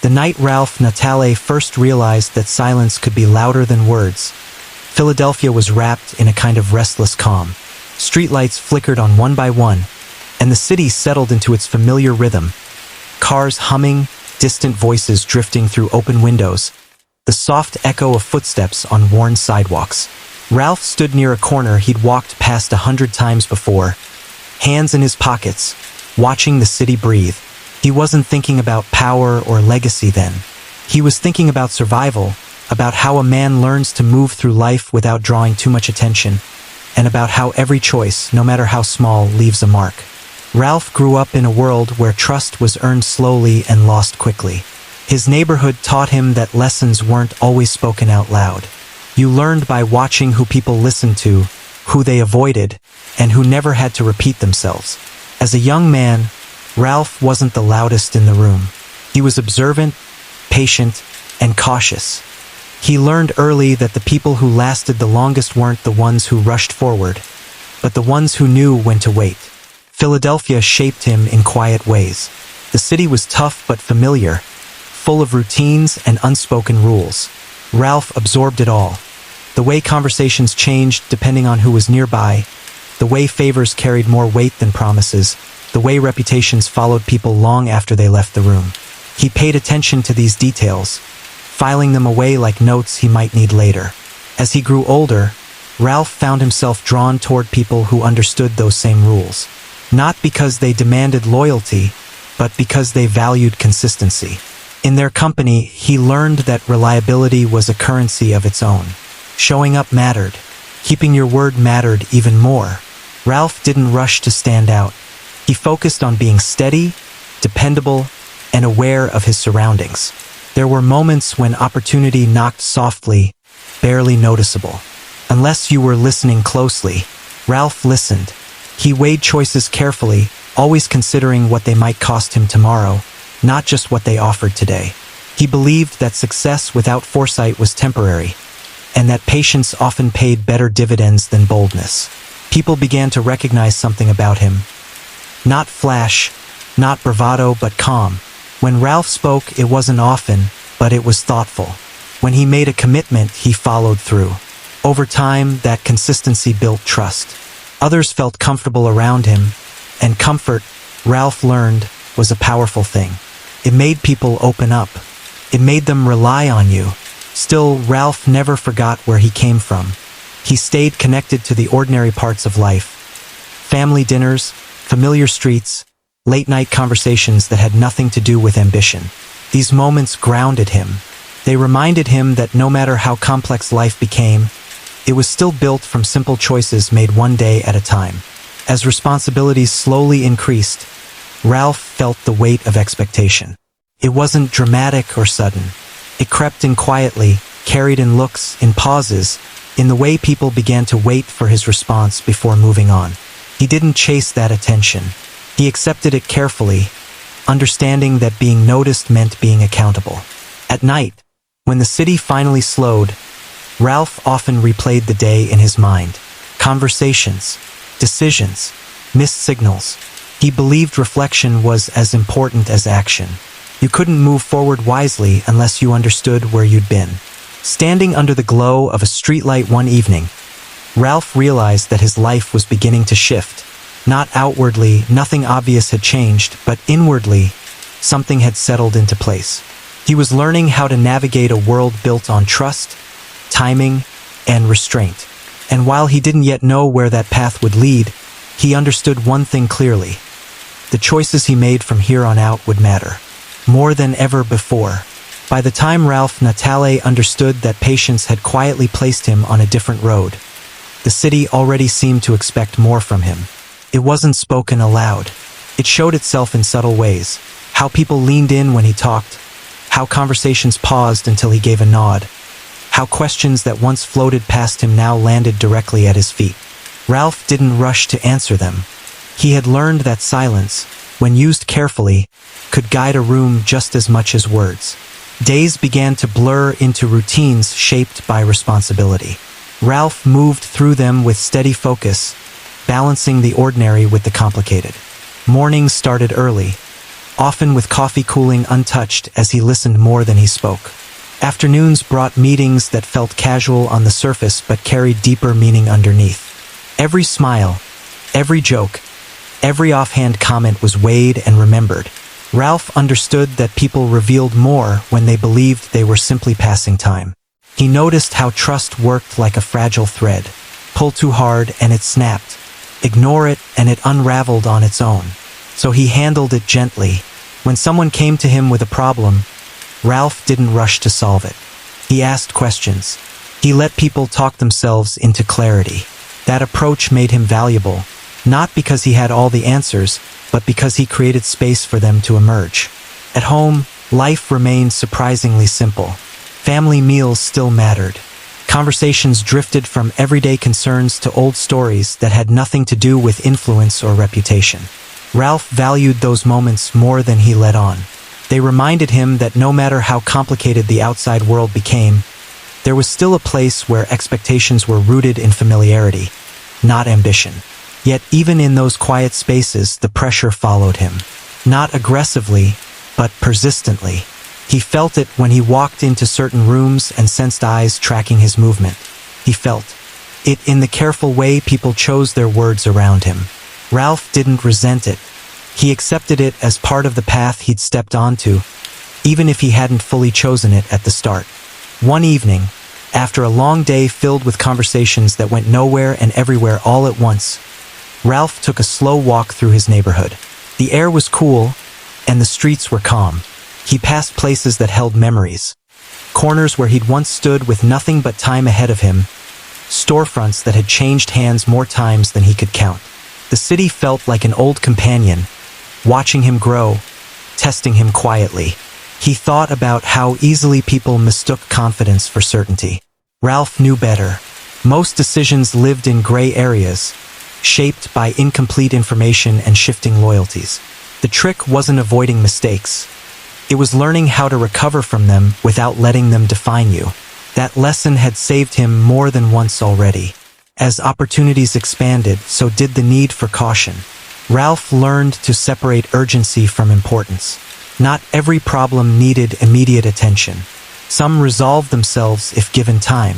The night Ralph Natale first realized that silence could be louder than words, Philadelphia was wrapped in a kind of restless calm. Streetlights flickered on one by one, and the city settled into its familiar rhythm. Cars humming, distant voices drifting through open windows, the soft echo of footsteps on worn sidewalks. Ralph stood near a corner he'd walked past 100 times before, hands in his pockets, watching the city breathe. He wasn't thinking about power or legacy then. He was thinking about survival, about how a man learns to move through life without drawing too much attention, and about how every choice, no matter how small, leaves a mark. Ralph grew up in a world where trust was earned slowly and lost quickly. His neighborhood taught him that lessons weren't always spoken out loud. You learned by watching who people listened to, who they avoided, and who never had to repeat themselves. As a young man, Ralph wasn't the loudest in the room. He was observant, patient, and cautious. He learned early that the people who lasted the longest weren't the ones who rushed forward, but the ones who knew when to wait. Philadelphia shaped him in quiet ways. The city was tough but familiar, full of routines and unspoken rules. Ralph absorbed it all. The way conversations changed depending on who was nearby, the way favors carried more weight than promises, the way reputations followed people long after they left the room. He paid attention to these details, filing them away like notes he might need later. As he grew older, Ralph found himself drawn toward people who understood those same rules. Not because they demanded loyalty, but because they valued consistency. In their company, he learned that reliability was a currency of its own. Showing up mattered. Keeping your word mattered even more. Ralph didn't rush to stand out. He focused on being steady, dependable, and aware of his surroundings. There were moments when opportunity knocked softly, barely noticeable. Unless you were listening closely, Ralph listened. He weighed choices carefully, always considering what they might cost him tomorrow, not just what they offered today. He believed that success without foresight was temporary, and that patience often paid better dividends than boldness. People began to recognize something about him. Not flash, not bravado, but calm. When Ralph spoke, it wasn't often, but it was thoughtful. When he made a commitment, he followed through. Over time, that consistency built trust. Others felt comfortable around him, and comfort, Ralph learned, was a powerful thing. It made people open up. It made them rely on you. Still, Ralph never forgot where he came from. He stayed connected to the ordinary parts of life. Family dinners, familiar streets, late-night conversations that had nothing to do with ambition. These moments grounded him. They reminded him that no matter how complex life became, it was still built from simple choices made one day at a time. As responsibilities slowly increased, Ralph felt the weight of expectation. It wasn't dramatic or sudden. It crept in quietly, carried in looks, in pauses, in the way people began to wait for his response before moving on. He didn't chase that attention. He accepted it carefully, understanding that being noticed meant being accountable. At night, when the city finally slowed, Ralph often replayed the day in his mind. Conversations, decisions, missed signals. He believed reflection was as important as action. You couldn't move forward wisely unless you understood where you'd been. Standing under the glow of a streetlight one evening, Ralph realized that his life was beginning to shift. Not outwardly, nothing obvious had changed, but inwardly, something had settled into place. He was learning how to navigate a world built on trust, timing, and restraint. And while he didn't yet know where that path would lead, he understood one thing clearly. The choices he made from here on out would matter. More than ever before. By the time Ralph Natale understood that patience had quietly placed him on a different road, the city already seemed to expect more from him. It wasn't spoken aloud. It showed itself in subtle ways. How people leaned in when he talked, how conversations paused until he gave a nod, how questions that once floated past him now landed directly at his feet. Ralph didn't rush to answer them. He had learned that silence, when used carefully, could guide a room just as much as words. Days began to blur into routines shaped by responsibility. Ralph moved through them with steady focus, balancing the ordinary with the complicated. Mornings started early. often with coffee cooling untouched as he listened more than he spoke. Afternoons brought meetings that felt casual on the surface but carried deeper meaning underneath. Every smile, every joke, every offhand comment was weighed and remembered. Ralph understood that people revealed more when they believed they were simply passing time. He noticed how trust worked like a fragile thread. Pull too hard and it snapped. Ignore it and it unraveled on its own. So he handled it gently. When someone came to him with a problem, Ralph didn't rush to solve it. He asked questions. He let people talk themselves into clarity. That approach made him valuable, not because he had all the answers, but because he created space for them to emerge. At home, life remained surprisingly simple. Family meals still mattered. Conversations drifted from everyday concerns to old stories that had nothing to do with influence or reputation. Ralph valued those moments more than he let on. They reminded him that no matter how complicated the outside world became, there was still a place where expectations were rooted in familiarity, not ambition. Yet even in those quiet spaces, the pressure followed him. Not aggressively, but persistently. He felt it when he walked into certain rooms and sensed eyes tracking his movement. He felt it in the careful way people chose their words around him. Ralph didn't resent it. He accepted it as part of the path he'd stepped onto, even if he hadn't fully chosen it at the start. One evening, after a long day filled with conversations that went nowhere and everywhere all at once, Ralph took a slow walk through his neighborhood. The air was cool, and the streets were calm. He passed places that held memories. Corners where he'd once stood with nothing but time ahead of him. Storefronts that had changed hands more times than he could count. The city felt like an old companion, watching him grow, testing him quietly. He thought about how easily people mistook confidence for certainty. Ralph knew better. Most decisions lived in gray areas, shaped by incomplete information and shifting loyalties. The trick wasn't avoiding mistakes. It was learning how to recover from them without letting them define you. That lesson had saved him more than once already. As opportunities expanded, so did the need for caution. Ralph learned to separate urgency from importance. Not every problem needed immediate attention. Some resolved themselves if given time.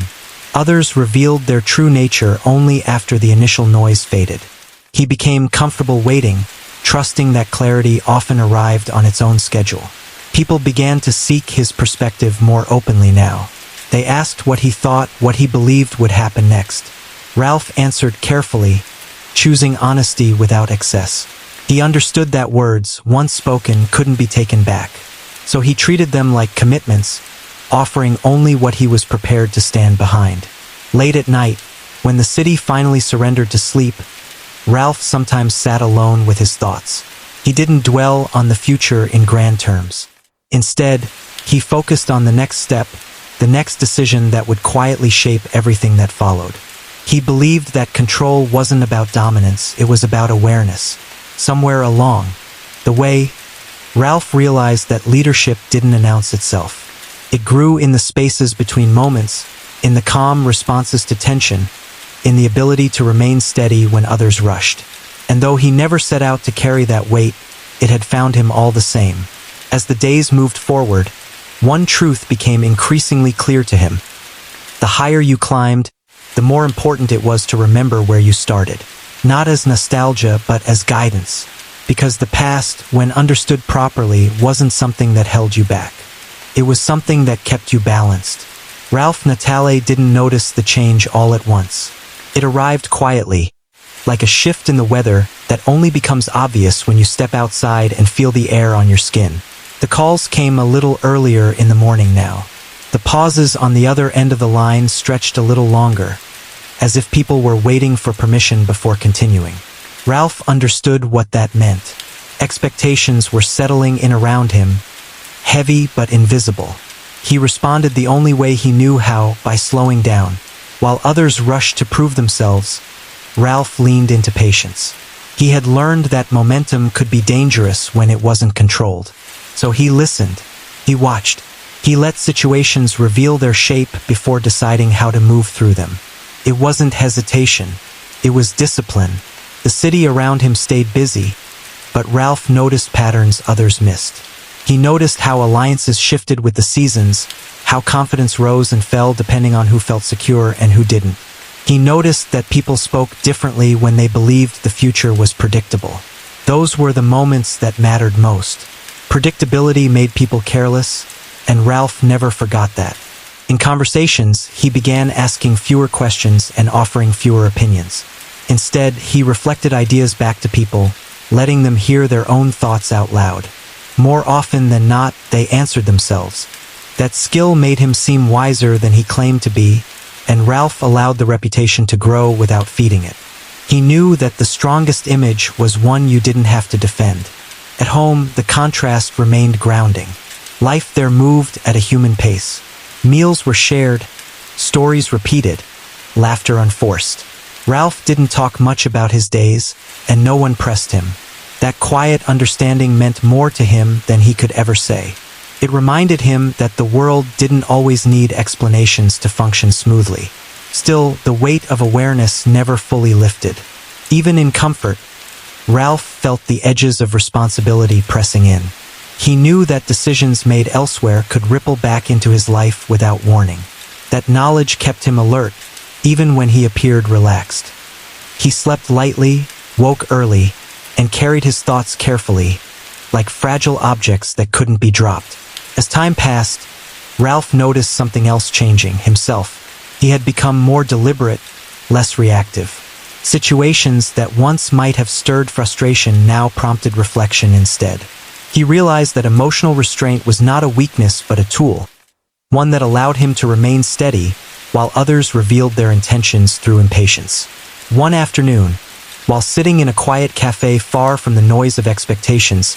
Others revealed their true nature only after the initial noise faded. He became comfortable waiting, trusting that clarity often arrived on its own schedule. People began to seek his perspective more openly now. They asked what he thought, what he believed would happen next. Ralph answered carefully, choosing honesty without excess. He understood that words, once spoken, couldn't be taken back. So he treated them like commitments, offering only what he was prepared to stand behind. Late at night, when the city finally surrendered to sleep, Ralph sometimes sat alone with his thoughts. He didn't dwell on the future in grand terms. Instead, he focused on the next step, the next decision that would quietly shape everything that followed. He believed that control wasn't about dominance, it was about awareness. Somewhere along the way, Ralph realized that leadership didn't announce itself. It grew in the spaces between moments, in the calm responses to tension, in the ability to remain steady when others rushed. And though he never set out to carry that weight, it had found him all the same. As the days moved forward, one truth became increasingly clear to him. The higher you climbed, the more important it was to remember where you started. Not as nostalgia, but as guidance. Because the past, when understood properly, wasn't something that held you back. It was something that kept you balanced. Ralph Natale didn't notice the change all at once. It arrived quietly, like a shift in the weather that only becomes obvious when you step outside and feel the air on your skin. The calls came a little earlier in the morning now. The pauses on the other end of the line stretched a little longer, as if people were waiting for permission before continuing. Ralph understood what that meant. Expectations were settling in around him, heavy but invisible. He responded the only way he knew how, by slowing down. While others rushed to prove themselves, Ralph leaned into patience. He had learned that momentum could be dangerous when it wasn't controlled. So he listened. He watched. He let situations reveal their shape before deciding how to move through them. It wasn't hesitation. It was discipline. The city around him stayed busy, but Ralph noticed patterns others missed. He noticed how alliances shifted with the seasons, how confidence rose and fell depending on who felt secure and who didn't. He noticed that people spoke differently when they believed the future was predictable. Those were the moments that mattered most. Predictability made people careless, and Ralph never forgot that. In conversations, he began asking fewer questions and offering fewer opinions. Instead, he reflected ideas back to people, letting them hear their own thoughts out loud. More often than not, they answered themselves. That skill made him seem wiser than he claimed to be, and Ralph allowed the reputation to grow without feeding it. He knew that the strongest image was one you didn't have to defend. At home, the contrast remained grounding. Life there moved at a human pace. Meals were shared, stories repeated, laughter unforced. Ralph didn't talk much about his days, and no one pressed him. That quiet understanding meant more to him than he could ever say. It reminded him that the world didn't always need explanations to function smoothly. Still, the weight of awareness never fully lifted. Even in comfort, Ralph felt the edges of responsibility pressing in. He knew that decisions made elsewhere could ripple back into his life without warning. That knowledge kept him alert, even when he appeared relaxed. He slept lightly, woke early, and carried his thoughts carefully, like fragile objects that couldn't be dropped. As time passed, Ralph noticed something else changing, himself. He had become more deliberate, less reactive. Situations that once might have stirred frustration now prompted reflection instead. He realized that emotional restraint was not a weakness but a tool, one that allowed him to remain steady while others revealed their intentions through impatience. One afternoon, while sitting in a quiet cafe far from the noise of expectations,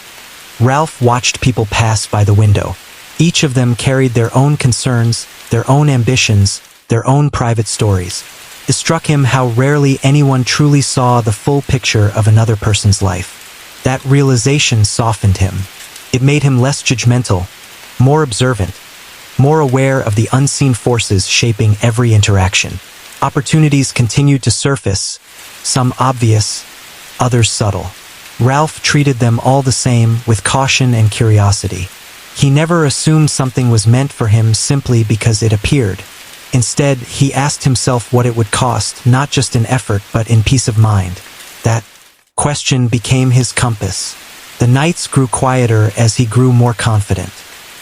Ralph watched people pass by the window. Each of them carried their own concerns, their own ambitions, their own private stories. It struck him how rarely anyone truly saw the full picture of another person's life. That realization softened him. It made him less judgmental, more observant, more aware of the unseen forces shaping every interaction. Opportunities continued to surface, some obvious, others subtle. Ralph treated them all the same, with caution and curiosity. He never assumed something was meant for him simply because it appeared. Instead, he asked himself what it would cost, not just in effort but in peace of mind. That question became his compass. The nights grew quieter as he grew more confident.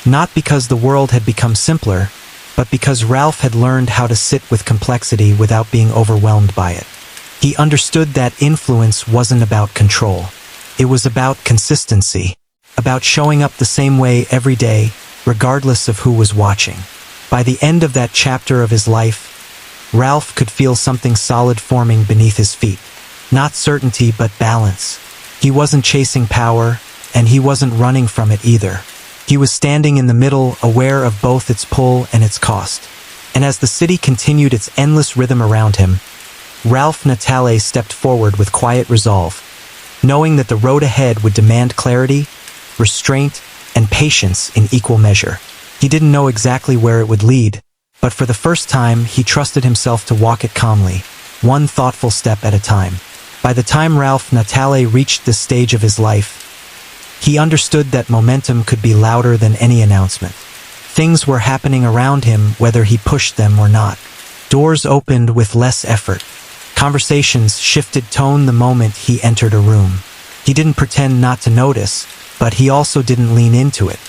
Not because the world had become simpler, but because Ralph had learned how to sit with complexity without being overwhelmed by it. He understood that influence wasn't about control. It was about consistency, about showing up the same way every day, regardless of who was watching. By the end of that chapter of his life, Ralph could feel something solid forming beneath his feet. Not certainty, but balance. He wasn't chasing power, and he wasn't running from it either. He was standing in the middle, aware of both its pull and its cost. And as the city continued its endless rhythm around him, Ralph Natale stepped forward with quiet resolve, knowing that the road ahead would demand clarity, restraint, and patience in equal measure. He didn't know exactly where it would lead, but for the first time he trusted himself to walk it calmly, one thoughtful step at a time. By the time Ralph Natale reached this stage of his life, he understood that momentum could be louder than any announcement. Things were happening around him whether he pushed them or not. Doors opened with less effort. Conversations shifted tone the moment he entered a room. He didn't pretend not to notice, but he also didn't lean into it.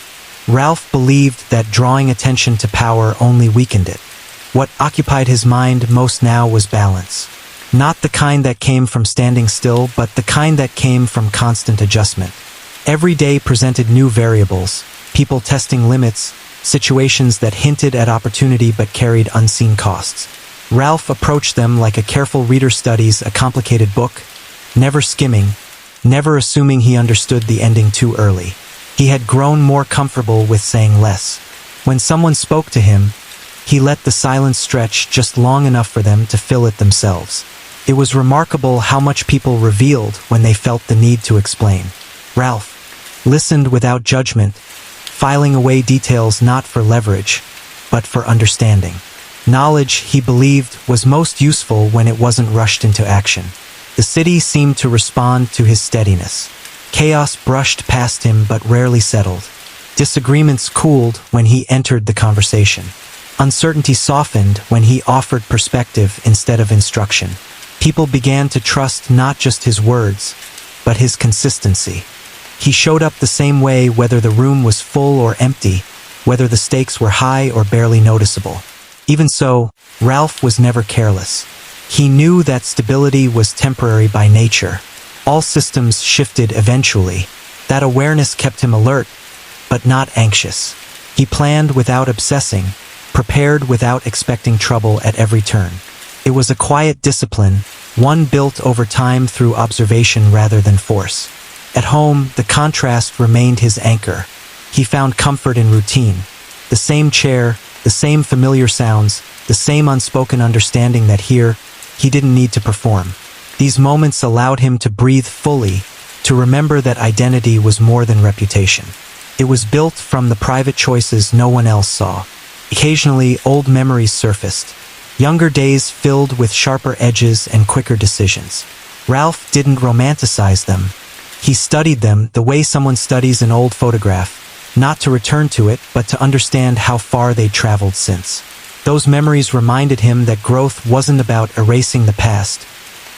Ralph believed that drawing attention to power only weakened it. What occupied his mind most now was balance. Not the kind that came from standing still, but the kind that came from constant adjustment. Every day presented new variables, people testing limits, situations that hinted at opportunity but carried unseen costs. Ralph approached them like a careful reader studies a complicated book, never skimming, never assuming he understood the ending too early. He had grown more comfortable with saying less. When someone spoke to him, he let the silence stretch just long enough for them to fill it themselves. It was remarkable how much people revealed when they felt the need to explain. Ralph listened without judgment, filing away details not for leverage, but for understanding. Knowledge, he believed, was most useful when it wasn't rushed into action. The city seemed to respond to his steadiness. Chaos brushed past him but rarely settled. Disagreements cooled when he entered the conversation. Uncertainty softened when he offered perspective instead of instruction. People began to trust not just his words, but his consistency. He showed up the same way whether the room was full or empty, whether the stakes were high or barely noticeable. Even so, Ralph was never careless. He knew that stability was temporary by nature. All systems shifted eventually. That awareness kept him alert, but not anxious. He planned without obsessing, prepared without expecting trouble at every turn. It was a quiet discipline, one built over time through observation rather than force. At home, the contrast remained his anchor. He found comfort in routine. The same chair, the same familiar sounds, the same unspoken understanding that here, he didn't need to perform. These moments allowed him to breathe fully, to remember that identity was more than reputation. It was built from the private choices no one else saw. Occasionally, old memories surfaced. Younger days filled with sharper edges and quicker decisions. Ralph didn't romanticize them. He studied them the way someone studies an old photograph, not to return to it, but to understand how far they'd traveled since. Those memories reminded him that growth wasn't about erasing the past,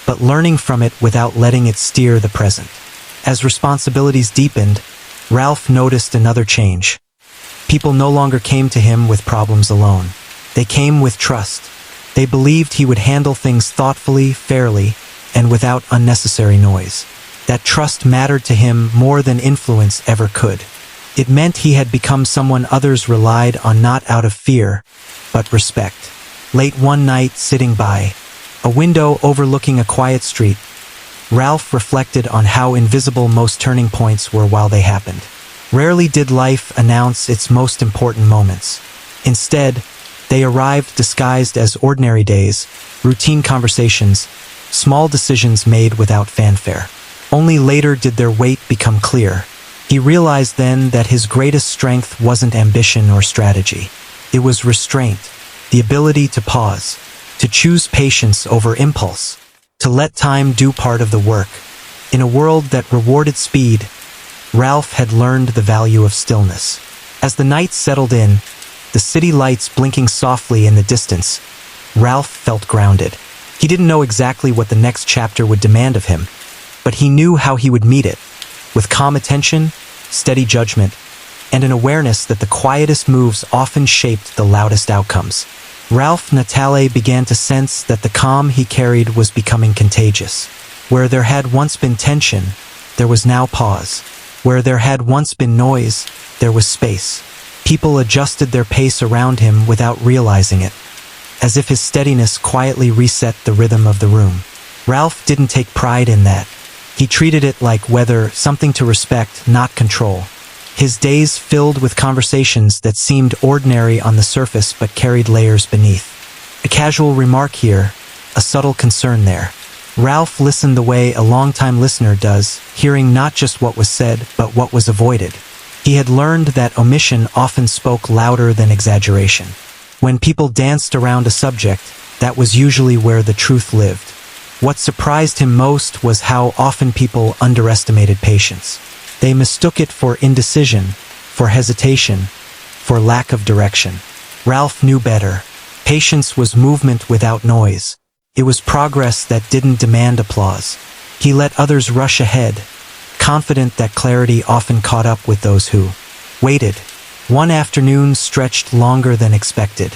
but learning from it without letting it steer the present. As responsibilities deepened, Ralph noticed another change. People no longer came to him with problems alone. They came with trust. They believed he would handle things thoughtfully, fairly, and without unnecessary noise. That trust mattered to him more than influence ever could. It meant he had become someone others relied on not out of fear, but respect. Late one night, sitting by a window overlooking a quiet street, Ralph reflected on how invisible most turning points were while they happened. Rarely did life announce its most important moments. Instead, they arrived disguised as ordinary days, routine conversations, small decisions made without fanfare. Only later did their weight become clear. He realized then that his greatest strength wasn't ambition or strategy. It was restraint, the ability to pause, to choose patience over impulse, to let time do part of the work. In a world that rewarded speed, Ralph had learned the value of stillness. As the night settled in, the city lights blinking softly in the distance, Ralph felt grounded. He didn't know exactly what the next chapter would demand of him, but he knew how he would meet it, with calm attention, steady judgment, and an awareness that the quietest moves often shaped the loudest outcomes. Ralph Natale began to sense that the calm he carried was becoming contagious. Where there had once been tension, there was now pause. Where there had once been noise, there was space. People adjusted their pace around him without realizing it, as if his steadiness quietly reset the rhythm of the room. Ralph didn't take pride in that. He treated it like weather, something to respect, not control. His days filled with conversations that seemed ordinary on the surface but carried layers beneath. A casual remark here, a subtle concern there. Ralph listened the way a longtime listener does, hearing not just what was said, but what was avoided. He had learned that omission often spoke louder than exaggeration. When people danced around a subject, that was usually where the truth lived. What surprised him most was how often people underestimated patience. They mistook it for indecision, for hesitation, for lack of direction. Ralph knew better. Patience was movement without noise. It was progress that didn't demand applause. He let others rush ahead, confident that clarity often caught up with those who waited. One afternoon stretched longer than expected.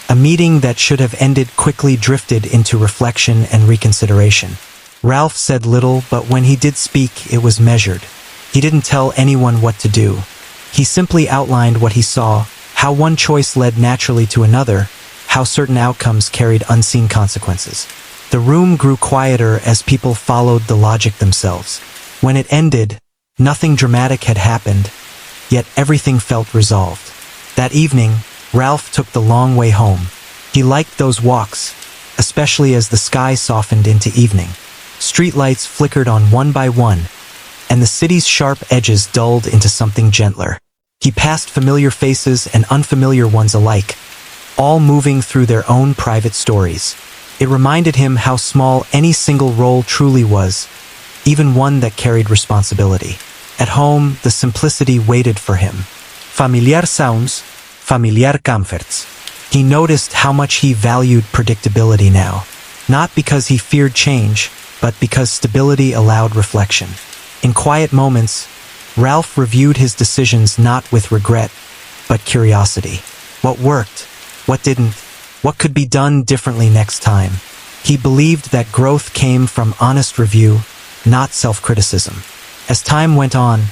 A meeting that should have ended quickly drifted into reflection and reconsideration. Ralph said little, but when he did speak, it was measured. He didn't tell anyone what to do. He simply outlined what he saw, how one choice led naturally to another, how certain outcomes carried unseen consequences. The room grew quieter as people followed the logic themselves. When it ended, nothing dramatic had happened, yet everything felt resolved. That evening, Ralph took the long way home. He liked those walks, especially as the sky softened into evening. Streetlights flickered on one by one, and the city's sharp edges dulled into something gentler. He passed familiar faces and unfamiliar ones alike, all moving through their own private stories. It reminded him how small any single role truly was, even one that carried responsibility. At home, the simplicity waited for him. Familiar sounds, familiar comforts. He noticed how much he valued predictability now. Not because he feared change, but because stability allowed reflection. In quiet moments, Ralph reviewed his decisions not with regret, but curiosity. What worked? What didn't? What could be done differently next time? He believed that growth came from honest review, not self-criticism. As time went on,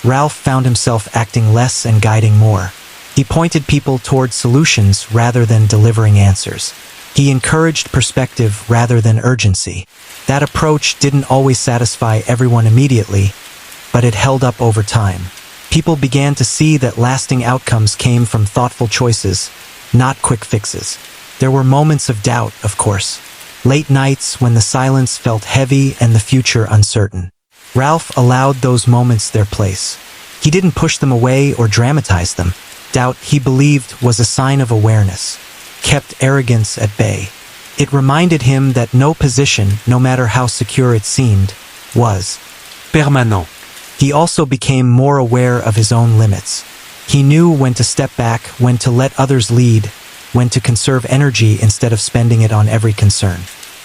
Ralph found himself acting less and guiding more. He pointed people toward solutions rather than delivering answers. He encouraged perspective rather than urgency. That approach didn't always satisfy everyone immediately, but it held up over time. People began to see that lasting outcomes came from thoughtful choices, not quick fixes. There were moments of doubt, of course. Late nights when the silence felt heavy and the future uncertain. Ralph allowed those moments their place. He didn't push them away or dramatize them. Doubt, he believed, was a sign of awareness, kept arrogance at bay. It reminded him that no position, no matter how secure it seemed, was permanent. He also became more aware of his own limits. He knew when to step back, when to let others lead, when to conserve energy instead of spending it on every concern.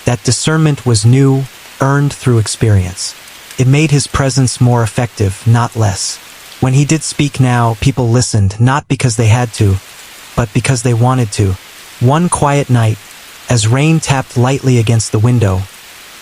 That discernment was new, earned through experience. It made his presence more effective, not less. When he did speak now, people listened, not because they had to, but because they wanted to. One quiet night, as rain tapped lightly against the window,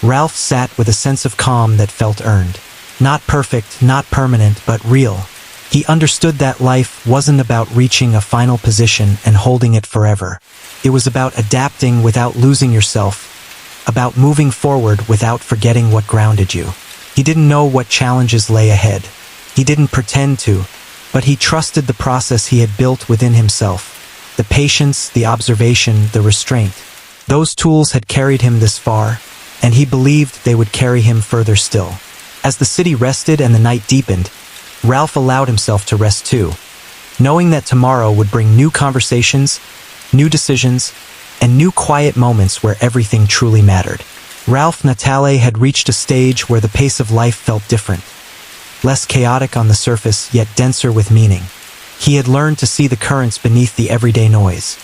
Ralph sat with a sense of calm that felt earned. Not perfect, not permanent, but real. He understood that life wasn't about reaching a final position and holding it forever. It was about adapting without losing yourself, about moving forward without forgetting what grounded you. He didn't know what challenges lay ahead. He didn't pretend to, but he trusted the process he had built within himself. The patience, the observation, the restraint. Those tools had carried him this far, and he believed they would carry him further still. As the city rested and the night deepened, Ralph allowed himself to rest too, knowing that tomorrow would bring new conversations, new decisions, and new quiet moments where everything truly mattered. Ralph Natale had reached a stage where the pace of life felt different. Less chaotic on the surface, yet denser with meaning. He had learned to see the currents beneath the everyday noise.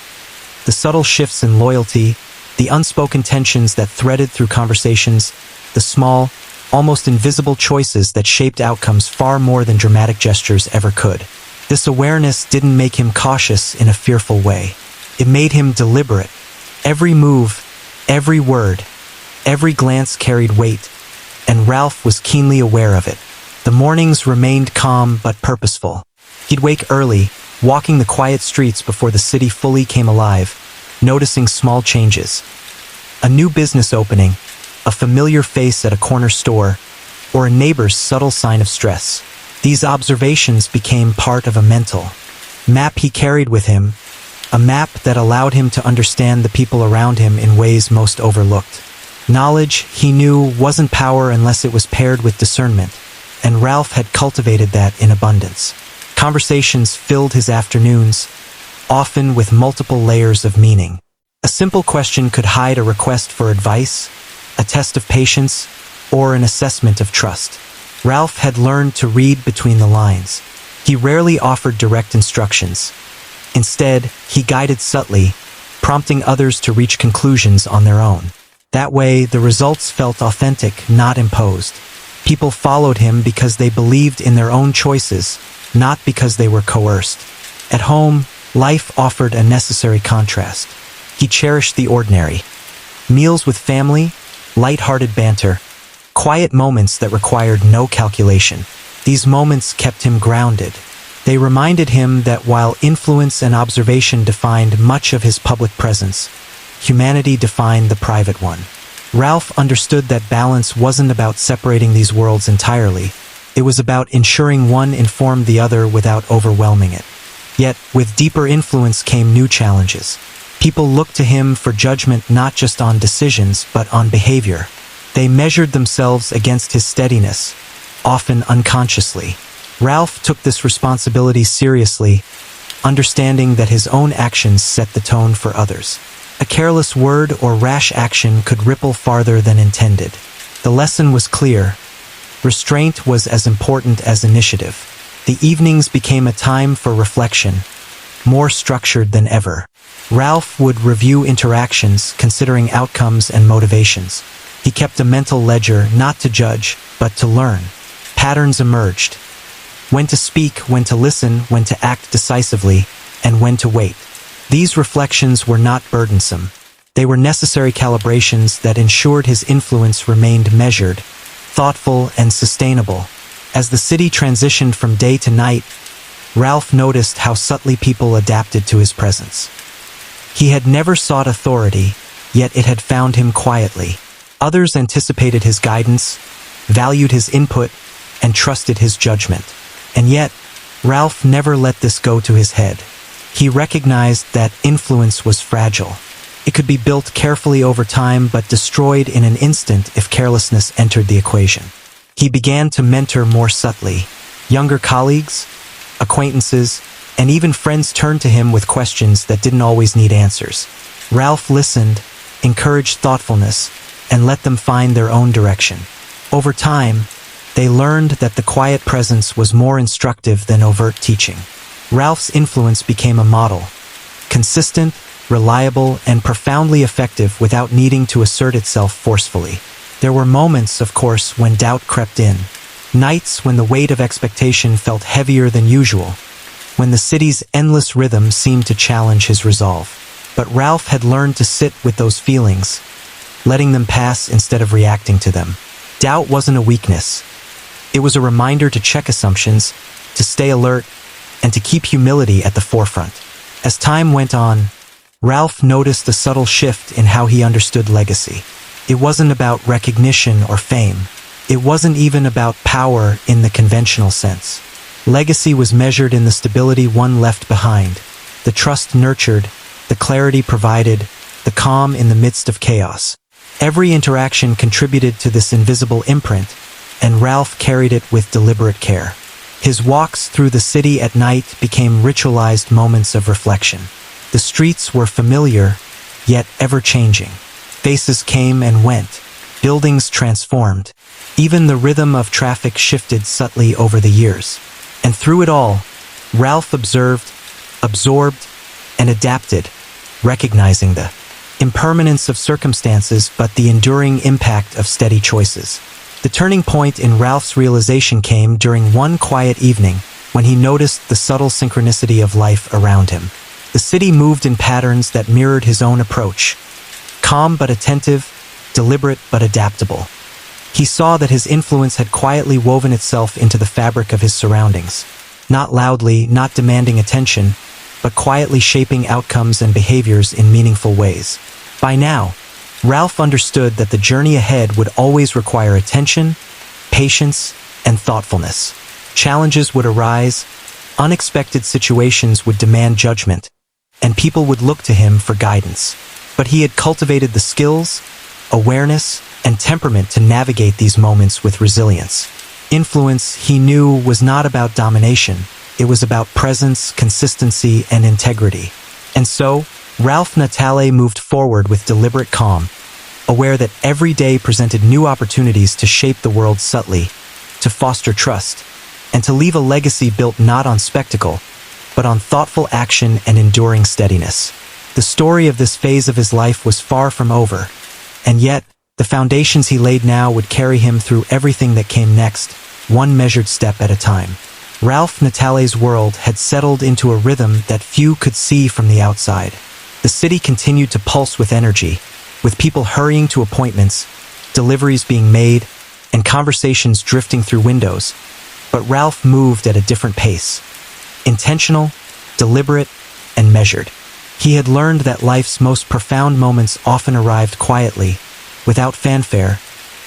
The subtle shifts in loyalty, the unspoken tensions that threaded through conversations, the small, almost invisible choices that shaped outcomes far more than dramatic gestures ever could. This awareness didn't make him cautious in a fearful way. It made him deliberate. Every move, every word, every glance carried weight, and Ralph was keenly aware of it. The mornings remained calm but purposeful. He'd wake early, walking the quiet streets before the city fully came alive, noticing small changes. A new business opening, a familiar face at a corner store, or a neighbor's subtle sign of stress. These observations became part of a mental map he carried with him, a map that allowed him to understand the people around him in ways most overlooked. Knowledge, he knew, wasn't power unless it was paired with discernment, and Ralph had cultivated that in abundance. Conversations filled his afternoons, often with multiple layers of meaning. A simple question could hide a request for advice, a test of patience, or an assessment of trust. Ralph had learned to read between the lines. He rarely offered direct instructions. Instead, he guided subtly, prompting others to reach conclusions on their own. That way, the results felt authentic, not imposed. People followed him because they believed in their own choices, not because they were coerced. At home, life offered a necessary contrast. He cherished the ordinary. Meals with family, light-hearted banter, quiet moments that required no calculation. These moments kept him grounded. They reminded him that while influence and observation defined much of his public presence, humanity defined the private one. Ralph understood that balance wasn't about separating these worlds entirely. It was about ensuring one informed the other without overwhelming it. Yet, with deeper influence came new challenges. People looked to him for judgment not just on decisions, but on behavior. They measured themselves against his steadiness, often unconsciously. Ralph took this responsibility seriously, understanding that his own actions set the tone for others. A careless word or rash action could ripple farther than intended. The lesson was clear. Restraint was as important as initiative. The evenings became a time for reflection, more structured than ever. Ralph would review interactions, considering outcomes and motivations. He kept a mental ledger, not to judge, but to learn. Patterns emerged. When to speak, when to listen, when to act decisively, and when to wait. These reflections were not burdensome. They were necessary calibrations that ensured his influence remained measured, thoughtful, and sustainable. As the city transitioned from day to night, Ralph noticed how subtly people adapted to his presence. He had never sought authority, yet it had found him quietly. Others anticipated his guidance, valued his input, and trusted his judgment. And yet, Ralph never let this go to his head. He recognized that influence was fragile. It could be built carefully over time, but destroyed in an instant if carelessness entered the equation. He began to mentor more subtly. Younger colleagues, acquaintances, and even friends turned to him with questions that didn't always need answers. Ralph listened, encouraged thoughtfulness, and let them find their own direction. Over time, they learned that the quiet presence was more instructive than overt teaching. Ralph's influence became a model, consistent, reliable, and profoundly effective without needing to assert itself forcefully. There were moments, of course, when doubt crept in. Nights when the weight of expectation felt heavier than usual, when the city's endless rhythm seemed to challenge his resolve. But Ralph had learned to sit with those feelings, letting them pass instead of reacting to them. Doubt wasn't a weakness. It was a reminder to check assumptions, to stay alert, and to keep humility at the forefront. As time went on, Ralph noticed a subtle shift in how he understood legacy. It wasn't about recognition or fame. It wasn't even about power in the conventional sense. Legacy was measured in the stability one left behind, the trust nurtured, the clarity provided, the calm in the midst of chaos. Every interaction contributed to this invisible imprint, and Ralph carried it with deliberate care. His walks through the city at night became ritualized moments of reflection. The streets were familiar, yet ever-changing. Faces came and went. Buildings transformed. Even the rhythm of traffic shifted subtly over the years. And through it all, Ralph observed, absorbed, and adapted, recognizing the impermanence of circumstances but the enduring impact of steady choices. The turning point in Ralph's realization came during one quiet evening when he noticed the subtle synchronicity of life around him. The city moved in patterns that mirrored his own approach, calm but attentive, deliberate but adaptable. He saw that his influence had quietly woven itself into the fabric of his surroundings, not loudly, not demanding attention, but quietly shaping outcomes and behaviors in meaningful ways. By now, Ralph understood that the journey ahead would always require attention, patience, and thoughtfulness. Challenges would arise, unexpected situations would demand judgment, and people would look to him for guidance. But he had cultivated the skills, awareness, and temperament to navigate these moments with resilience. Influence, he knew, was not about domination. It was about presence, consistency, and integrity. And so, Ralph Natale moved forward with deliberate calm, aware that every day presented new opportunities to shape the world subtly, to foster trust, and to leave a legacy built not on spectacle, but on thoughtful action and enduring steadiness. The story of this phase of his life was far from over, and yet, the foundations he laid now would carry him through everything that came next, one measured step at a time. Ralph Natale's world had settled into a rhythm that few could see from the outside. The city continued to pulse with energy, with people hurrying to appointments, deliveries being made, and conversations drifting through windows. But Ralph moved at a different pace. Intentional, deliberate, and measured. He had learned that life's most profound moments often arrived quietly, without fanfare,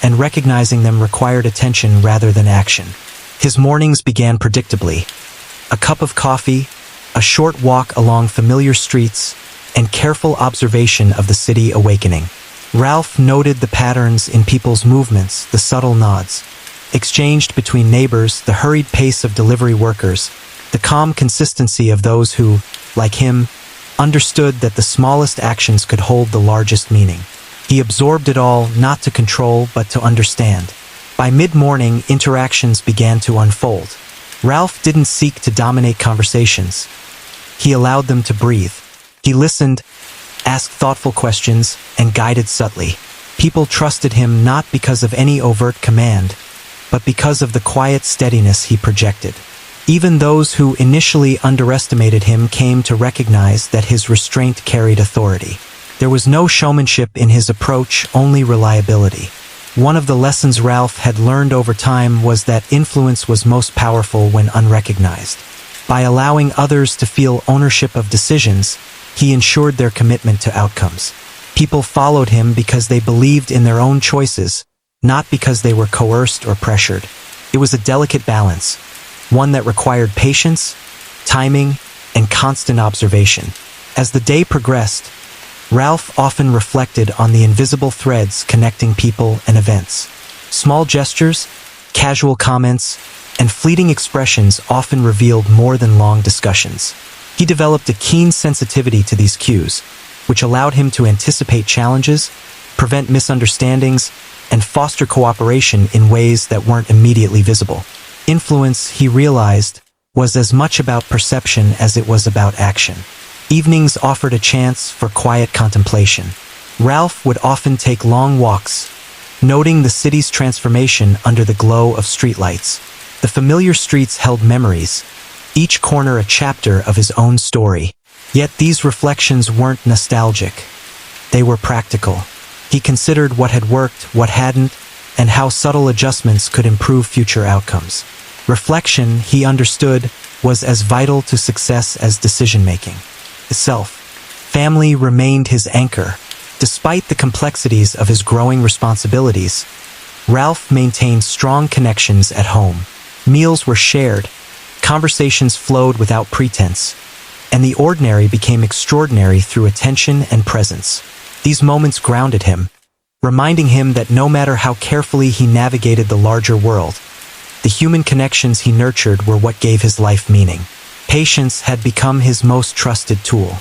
and recognizing them required attention rather than action. His mornings began predictably. A cup of coffee, a short walk along familiar streets, and careful observation of the city awakening. Ralph noted the patterns in people's movements, the subtle nods exchanged between neighbors, the hurried pace of delivery workers, the calm consistency of those who, like him, understood that the smallest actions could hold the largest meaning. He absorbed it all, not to control, but to understand. By mid-morning, interactions began to unfold. Ralph didn't seek to dominate conversations. He allowed them to breathe. He listened, asked thoughtful questions, and guided subtly. People trusted him not because of any overt command, but because of the quiet steadiness he projected. Even those who initially underestimated him came to recognize that his restraint carried authority. There was no showmanship in his approach, only reliability. One of the lessons Ralph had learned over time was that influence was most powerful when unrecognized. By allowing others to feel ownership of decisions, he ensured their commitment to outcomes. People followed him because they believed in their own choices, not because they were coerced or pressured. It was a delicate balance, one that required patience, timing, and constant observation. As the day progressed, Ralph often reflected on the invisible threads connecting people and events. Small gestures, casual comments, and fleeting expressions often revealed more than long discussions. He developed a keen sensitivity to these cues, which allowed him to anticipate challenges, prevent misunderstandings, and foster cooperation in ways that weren't immediately visible. Influence, he realized, was as much about perception as it was about action. Evenings offered a chance for quiet contemplation. Ralph would often take long walks, noting the city's transformation under the glow of streetlights. The familiar streets held memories, each corner a chapter of his own story. Yet these reflections weren't nostalgic. They were practical. He considered what had worked, what hadn't, and how subtle adjustments could improve future outcomes. Reflection, he understood, was as vital to success as decision-making itself. Family remained his anchor. Despite the complexities of his growing responsibilities, Ralph maintained strong connections at home. Meals were shared, conversations flowed without pretense, and the ordinary became extraordinary through attention and presence. These moments grounded him, reminding him that no matter how carefully he navigated the larger world, the human connections he nurtured were what gave his life meaning. Patience had become his most trusted tool.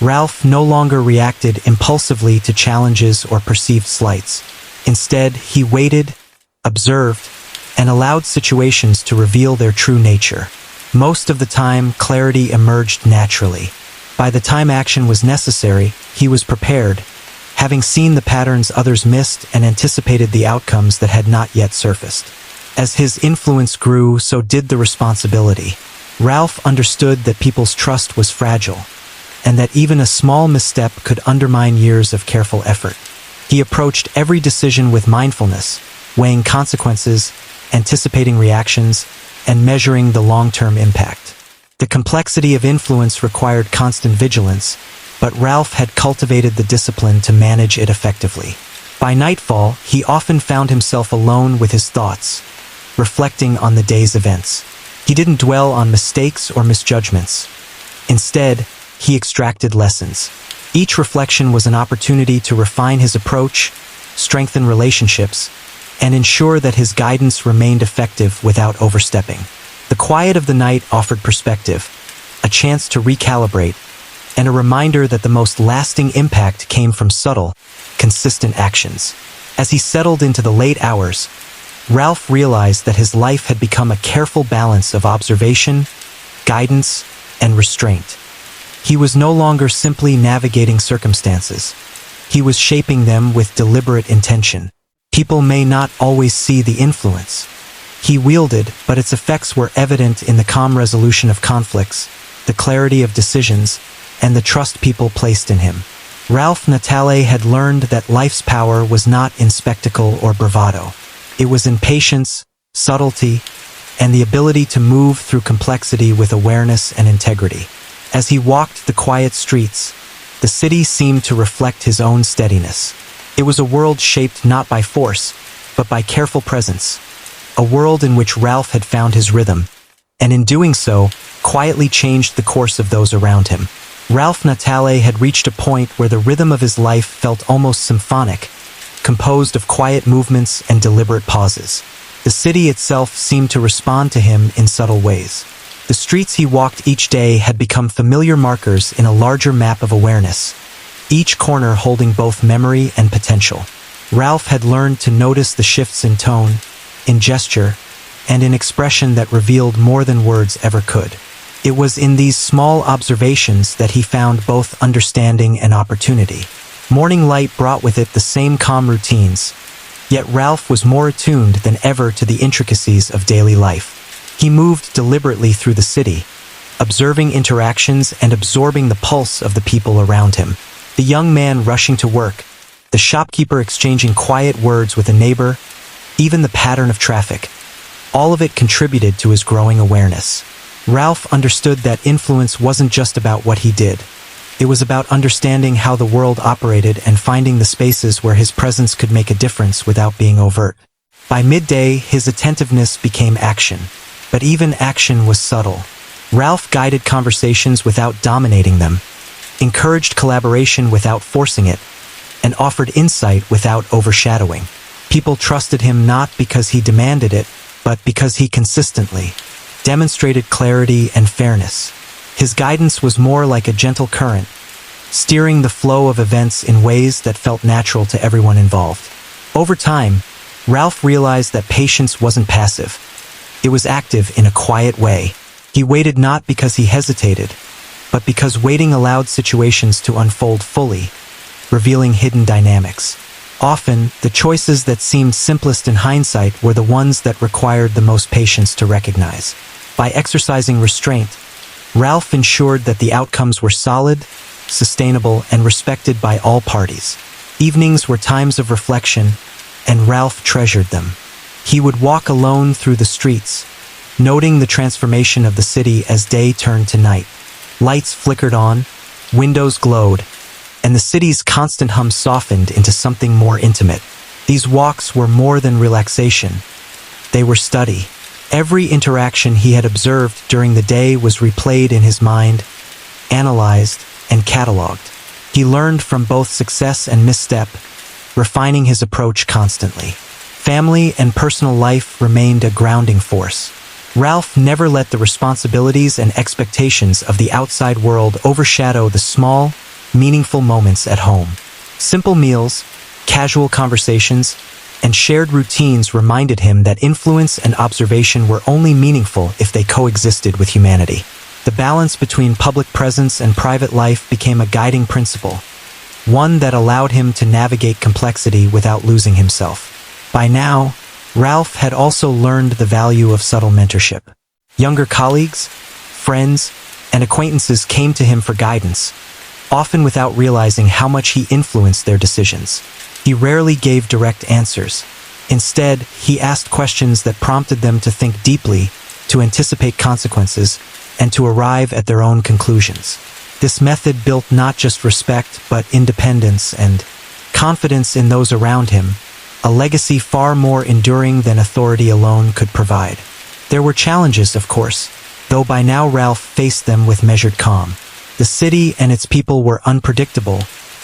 Ralph no longer reacted impulsively to challenges or perceived slights. Instead, he waited, observed, and allowed situations to reveal their true nature. Most of the time, clarity emerged naturally. By the time action was necessary, he was prepared, having seen the patterns others missed and anticipated the outcomes that had not yet surfaced. As his influence grew, so did the responsibility. Ralph understood that people's trust was fragile, and that even a small misstep could undermine years of careful effort. He approached every decision with mindfulness, weighing consequences, anticipating reactions, and measuring the long-term impact. The complexity of influence required constant vigilance, but Ralph had cultivated the discipline to manage it effectively. By nightfall, he often found himself alone with his thoughts, reflecting on the day's events. He didn't dwell on mistakes or misjudgments. Instead, he extracted lessons. Each reflection was an opportunity to refine his approach, strengthen relationships, and ensure that his guidance remained effective without overstepping. The quiet of the night offered perspective, a chance to recalibrate, and a reminder that the most lasting impact came from subtle, consistent actions. As he settled into the late hours, Ralph realized that his life had become a careful balance of observation, guidance, and restraint. He was no longer simply navigating circumstances. He was shaping them with deliberate intention. People may not always see the influence he wielded, but its effects were evident in the calm resolution of conflicts, the clarity of decisions, and the trust people placed in him. Ralph Natale had learned that life's power was not in spectacle or bravado. It was in patience, subtlety, and the ability to move through complexity with awareness and integrity. As he walked the quiet streets, the city seemed to reflect his own steadiness. It was a world shaped not by force, but by careful presence. A world in which Ralph had found his rhythm, and in doing so, quietly changed the course of those around him. Ralph Natale had reached a point where the rhythm of his life felt almost symphonic, composed of quiet movements and deliberate pauses. The city itself seemed to respond to him in subtle ways. The streets he walked each day had become familiar markers in a larger map of awareness, each corner holding both memory and potential. Ralph had learned to notice the shifts in tone, in gesture, and in expression that revealed more than words ever could. It was in these small observations that he found both understanding and opportunity. Morning light brought with it the same calm routines, yet Ralph was more attuned than ever to the intricacies of daily life. He moved deliberately through the city, observing interactions and absorbing the pulse of the people around him. The young man rushing to work, the shopkeeper exchanging quiet words with a neighbor, even the pattern of traffic. All of it contributed to his growing awareness. Ralph understood that influence wasn't just about what he did. It was about understanding how the world operated and finding the spaces where his presence could make a difference without being overt. By midday, his attentiveness became action. But even action was subtle. Ralph guided conversations without dominating them, encouraged collaboration without forcing it, and offered insight without overshadowing. People trusted him not because he demanded it, but because he consistently demonstrated clarity and fairness. His guidance was more like a gentle current, steering the flow of events in ways that felt natural to everyone involved. Over time, Ralph realized that patience wasn't passive. It was active in a quiet way. He waited not because he hesitated, but because waiting allowed situations to unfold fully, revealing hidden dynamics. Often, the choices that seemed simplest in hindsight were the ones that required the most patience to recognize. By exercising restraint, Ralph ensured that the outcomes were solid, sustainable, and respected by all parties. Evenings were times of reflection, and Ralph treasured them. He would walk alone through the streets, noting the transformation of the city as day turned to night. Lights flickered on, windows glowed, and the city's constant hum softened into something more intimate. These walks were more than relaxation. They were study. Every interaction he had observed during the day was replayed in his mind, analyzed, and cataloged. He learned from both success and misstep, refining his approach constantly. Family and personal life remained a grounding force. Ralph never let the responsibilities and expectations of the outside world overshadow the small, meaningful moments at home. Simple meals, casual conversations, and shared routines reminded him that influence and observation were only meaningful if they coexisted with humanity. The balance between public presence and private life became a guiding principle, one that allowed him to navigate complexity without losing himself. By now, Ralph had also learned the value of subtle mentorship. Younger colleagues, friends, and acquaintances came to him for guidance, often without realizing how much he influenced their decisions. He rarely gave direct answers. Instead, he asked questions that prompted them to think deeply, to anticipate consequences, and to arrive at their own conclusions. This method built not just respect, but independence and confidence in those around him, a legacy far more enduring than authority alone could provide. There were challenges, of course, though by now Ralph faced them with measured calm. The city and its people were unpredictable,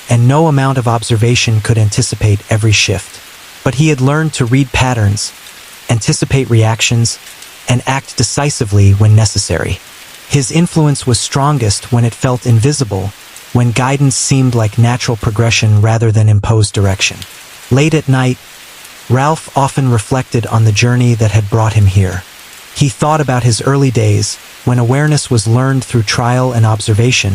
and no amount of observation could anticipate every shift. But he had learned to read patterns, anticipate reactions, and act decisively when necessary. His influence was strongest when it felt invisible, when guidance seemed like natural progression rather than imposed direction. Late at night, Ralph often reflected on the journey that had brought him here. He thought about his early days, when awareness was learned through trial and observation,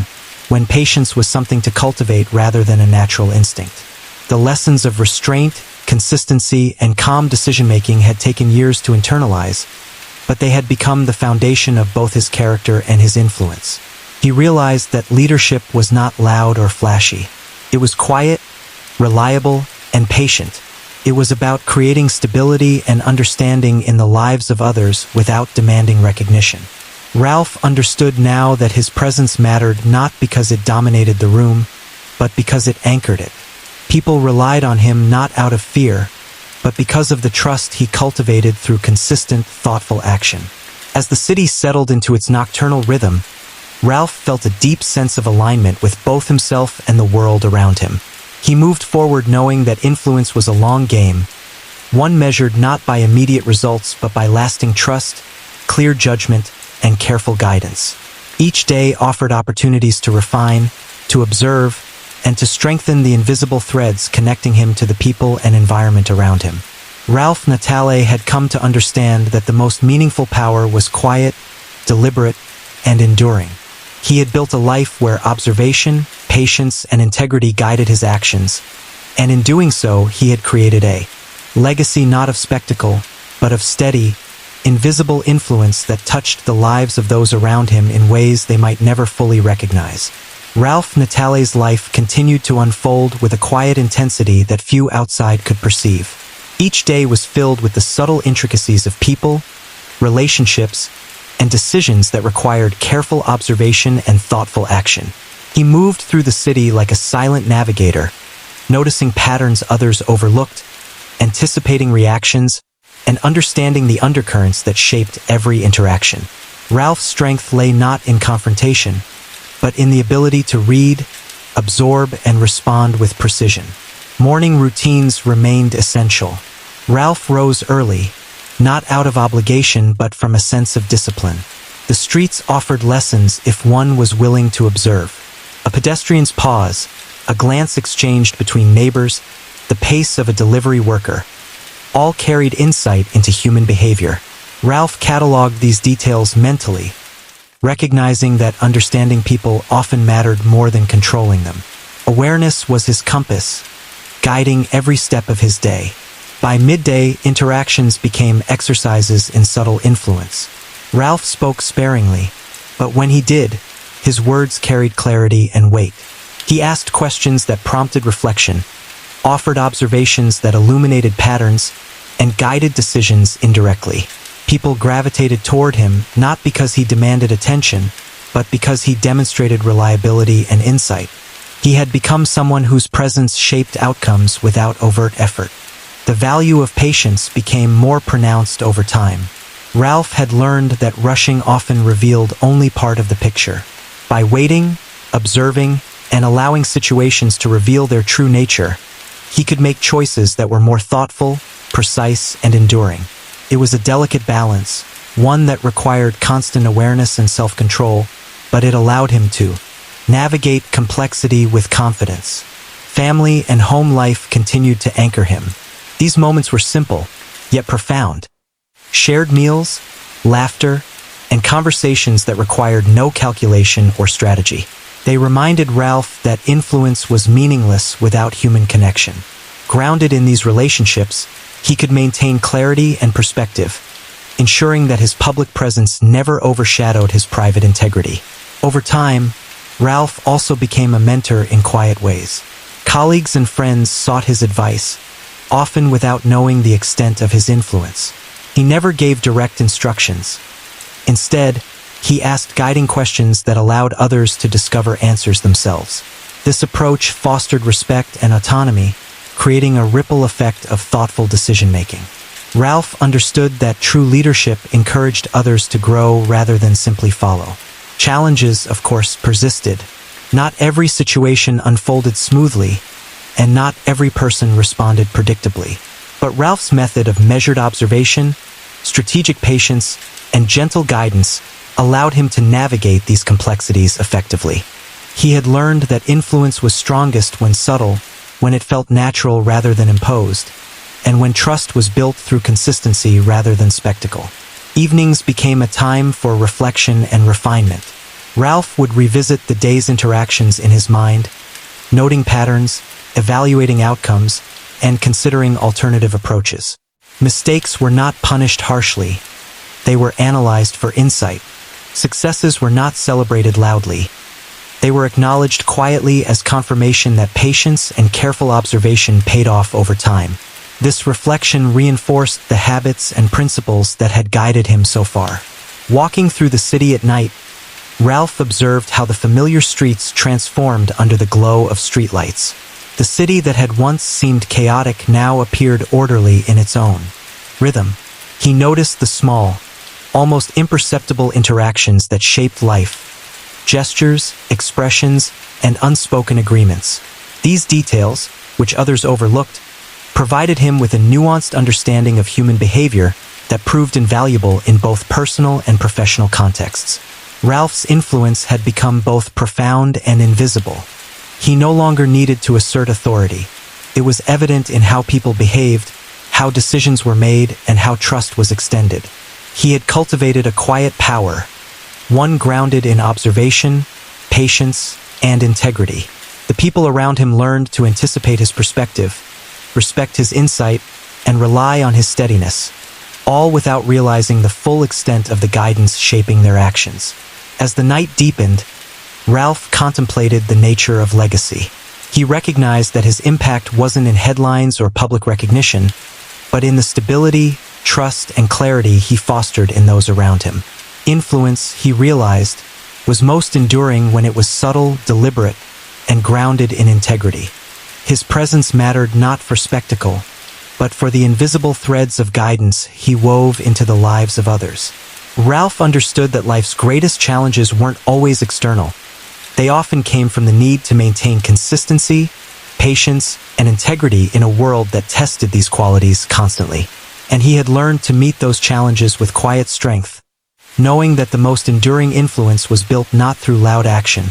when patience was something to cultivate rather than a natural instinct. The lessons of restraint, consistency, and calm decision-making had taken years to internalize, but they had become the foundation of both his character and his influence. He realized that leadership was not loud or flashy. It was quiet, reliable, and patient. It was about creating stability and understanding in the lives of others without demanding recognition. Ralph understood now that his presence mattered not because it dominated the room, but because it anchored it. People relied on him not out of fear, but because of the trust he cultivated through consistent, thoughtful action. As the city settled into its nocturnal rhythm, Ralph felt a deep sense of alignment with both himself and the world around him. He moved forward knowing that influence was a long game, one measured not by immediate results but by lasting trust, clear judgment, and careful guidance. Each day offered opportunities to refine, to observe, and to strengthen the invisible threads connecting him to the people and environment around him. Ralph Natale had come to understand that the most meaningful power was quiet, deliberate, and enduring. He had built a life where observation, patience, and integrity guided his actions, and in doing so, he had created a legacy not of spectacle, but of steady, invisible influence that touched the lives of those around him in ways they might never fully recognize. Ralph Natale's life continued to unfold with a quiet intensity that few outside could perceive. Each day was filled with the subtle intricacies of people, relationships, and decisions that required careful observation and thoughtful action. He moved through the city like a silent navigator, noticing patterns others overlooked, anticipating reactions, and understanding the undercurrents that shaped every interaction. Ralph's strength lay not in confrontation, but in the ability to read, absorb, and respond with precision. Morning routines remained essential. Ralph rose early, not out of obligation but from a sense of discipline. The streets offered lessons if one was willing to observe. A pedestrian's pause, a glance exchanged between neighbors, the pace of a delivery worker, all carried insight into human behavior. Ralph cataloged these details mentally, recognizing that understanding people often mattered more than controlling them. Awareness was his compass, guiding every step of his day. By midday, interactions became exercises in subtle influence. Ralph spoke sparingly, but when he did, his words carried clarity and weight. He asked questions that prompted reflection, offered observations that illuminated patterns, and guided decisions indirectly. People gravitated toward him not because he demanded attention, but because he demonstrated reliability and insight. He had become someone whose presence shaped outcomes without overt effort. The value of patience became more pronounced over time. Ralph had learned that rushing often revealed only part of the picture. By waiting, observing, and allowing situations to reveal their true nature, he could make choices that were more thoughtful, precise, and enduring. It was a delicate balance, one that required constant awareness and self-control, but it allowed him to navigate complexity with confidence. Family and home life continued to anchor him. These moments were simple, yet profound. Shared meals, laughter, and conversations that required no calculation or strategy. They reminded Ralph that influence was meaningless without human connection. Grounded in these relationships, he could maintain clarity and perspective, ensuring that his public presence never overshadowed his private integrity. Over time, Ralph also became a mentor in quiet ways. Colleagues and friends sought his advice, often without knowing the extent of his influence. He never gave direct instructions. Instead, he asked guiding questions that allowed others to discover answers themselves. This approach fostered respect and autonomy, creating a ripple effect of thoughtful decision-making. Ralph understood that true leadership encouraged others to grow rather than simply follow. Challenges, of course, persisted. Not every situation unfolded smoothly, and not every person responded predictably. But Ralph's method of measured observation, strategic patience, and gentle guidance allowed him to navigate these complexities effectively. He had learned that influence was strongest when subtle, when it felt natural rather than imposed, and when trust was built through consistency rather than spectacle. Evenings became a time for reflection and refinement. Ralph would revisit the day's interactions in his mind, noting patterns, evaluating outcomes, and considering alternative approaches. Mistakes were not punished harshly. They were analyzed for insight. Successes were not celebrated loudly. They were acknowledged quietly as confirmation that patience and careful observation paid off over time. This reflection reinforced the habits and principles that had guided him so far. Walking through the city at night, Ralph observed how the familiar streets transformed under the glow of streetlights. The city that had once seemed chaotic now appeared orderly in its own rhythm. He noticed the small, almost imperceptible interactions that shaped life: gestures, expressions, and unspoken agreements. These details, which others overlooked, provided him with a nuanced understanding of human behavior that proved invaluable in both personal and professional contexts. Ralph's influence had become both profound and invisible. He no longer needed to assert authority. It was evident in how people behaved, how decisions were made, and how trust was extended. He had cultivated a quiet power, one grounded in observation, patience, and integrity. The people around him learned to anticipate his perspective, respect his insight, and rely on his steadiness, all without realizing the full extent of the guidance shaping their actions. As the night deepened, Ralph contemplated the nature of legacy. He recognized that his impact wasn't in headlines or public recognition, but in the stability, trust, and clarity he fostered in those around him. Influence, he realized, was most enduring when it was subtle, deliberate, and grounded in integrity. His presence mattered not for spectacle, but for the invisible threads of guidance he wove into the lives of others. Ralph understood that life's greatest challenges weren't always external. They often came from the need to maintain consistency, patience, and integrity in a world that tested these qualities constantly. And he had learned to meet those challenges with quiet strength, knowing that the most enduring influence was built not through loud action,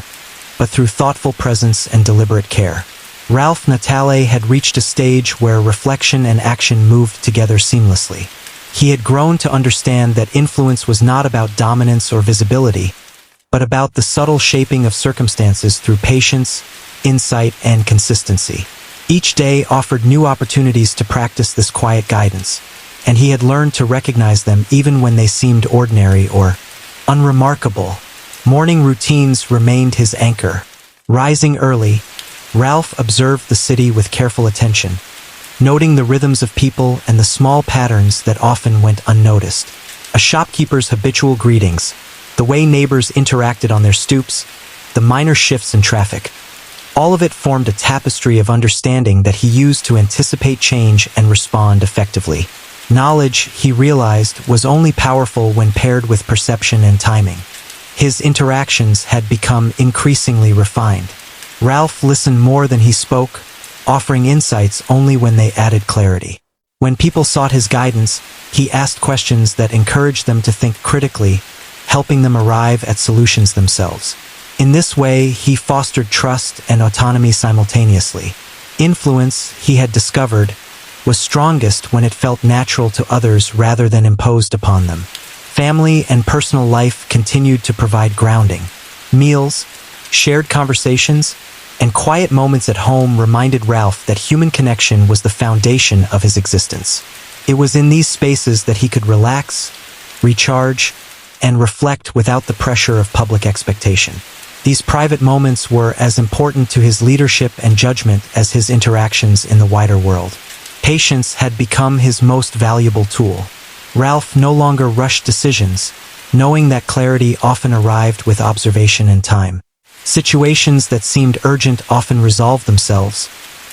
but through thoughtful presence and deliberate care. Ralph Natale had reached a stage where reflection and action moved together seamlessly. He had grown to understand that influence was not about dominance or visibility, but about the subtle shaping of circumstances through patience, insight, and consistency. Each day offered new opportunities to practice this quiet guidance, and he had learned to recognize them even when they seemed ordinary or unremarkable. Morning routines remained his anchor. Rising early, Ralph observed the city with careful attention, noting the rhythms of people and the small patterns that often went unnoticed. A shopkeeper's habitual greetings, the way neighbors interacted on their stoops, the minor shifts in traffic. All of it formed a tapestry of understanding that he used to anticipate change and respond effectively. Knowledge, he realized, was only powerful when paired with perception and timing. His interactions had become increasingly refined. Ralph listened more than he spoke, offering insights only when they added clarity. When people sought his guidance, he asked questions that encouraged them to think critically, helping them arrive at solutions themselves. In this way, he fostered trust and autonomy simultaneously. Influence, he had discovered, was strongest when it felt natural to others rather than imposed upon them. Family and personal life continued to provide grounding. Meals, shared conversations, and quiet moments at home reminded Ralph that human connection was the foundation of his existence. It was in these spaces that he could relax, recharge, and reflect without the pressure of public expectation. These private moments were as important to his leadership and judgment as his interactions in the wider world. Patience had become his most valuable tool. Ralph no longer rushed decisions, knowing that clarity often arrived with observation and time. Situations that seemed urgent often resolved themselves,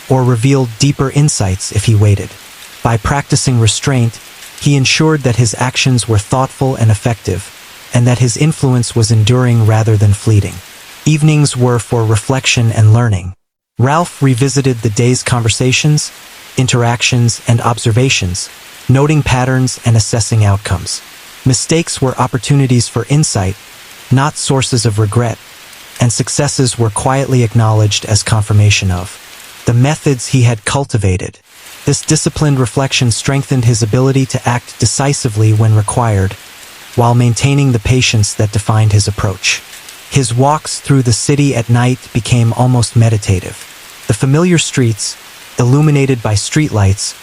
or revealed deeper insights if he waited. By practicing restraint, he ensured that his actions were thoughtful and effective, and that his influence was enduring rather than fleeting. Evenings were for reflection and learning. Ralph revisited the day's conversations, interactions, and observations, noting patterns and assessing outcomes. Mistakes were opportunities for insight, not sources of regret, and successes were quietly acknowledged as confirmation of the methods he had cultivated. This disciplined reflection strengthened his ability to act decisively when required, while maintaining the patience that defined his approach. His walks through the city at night became almost meditative. The familiar streets, illuminated by streetlights,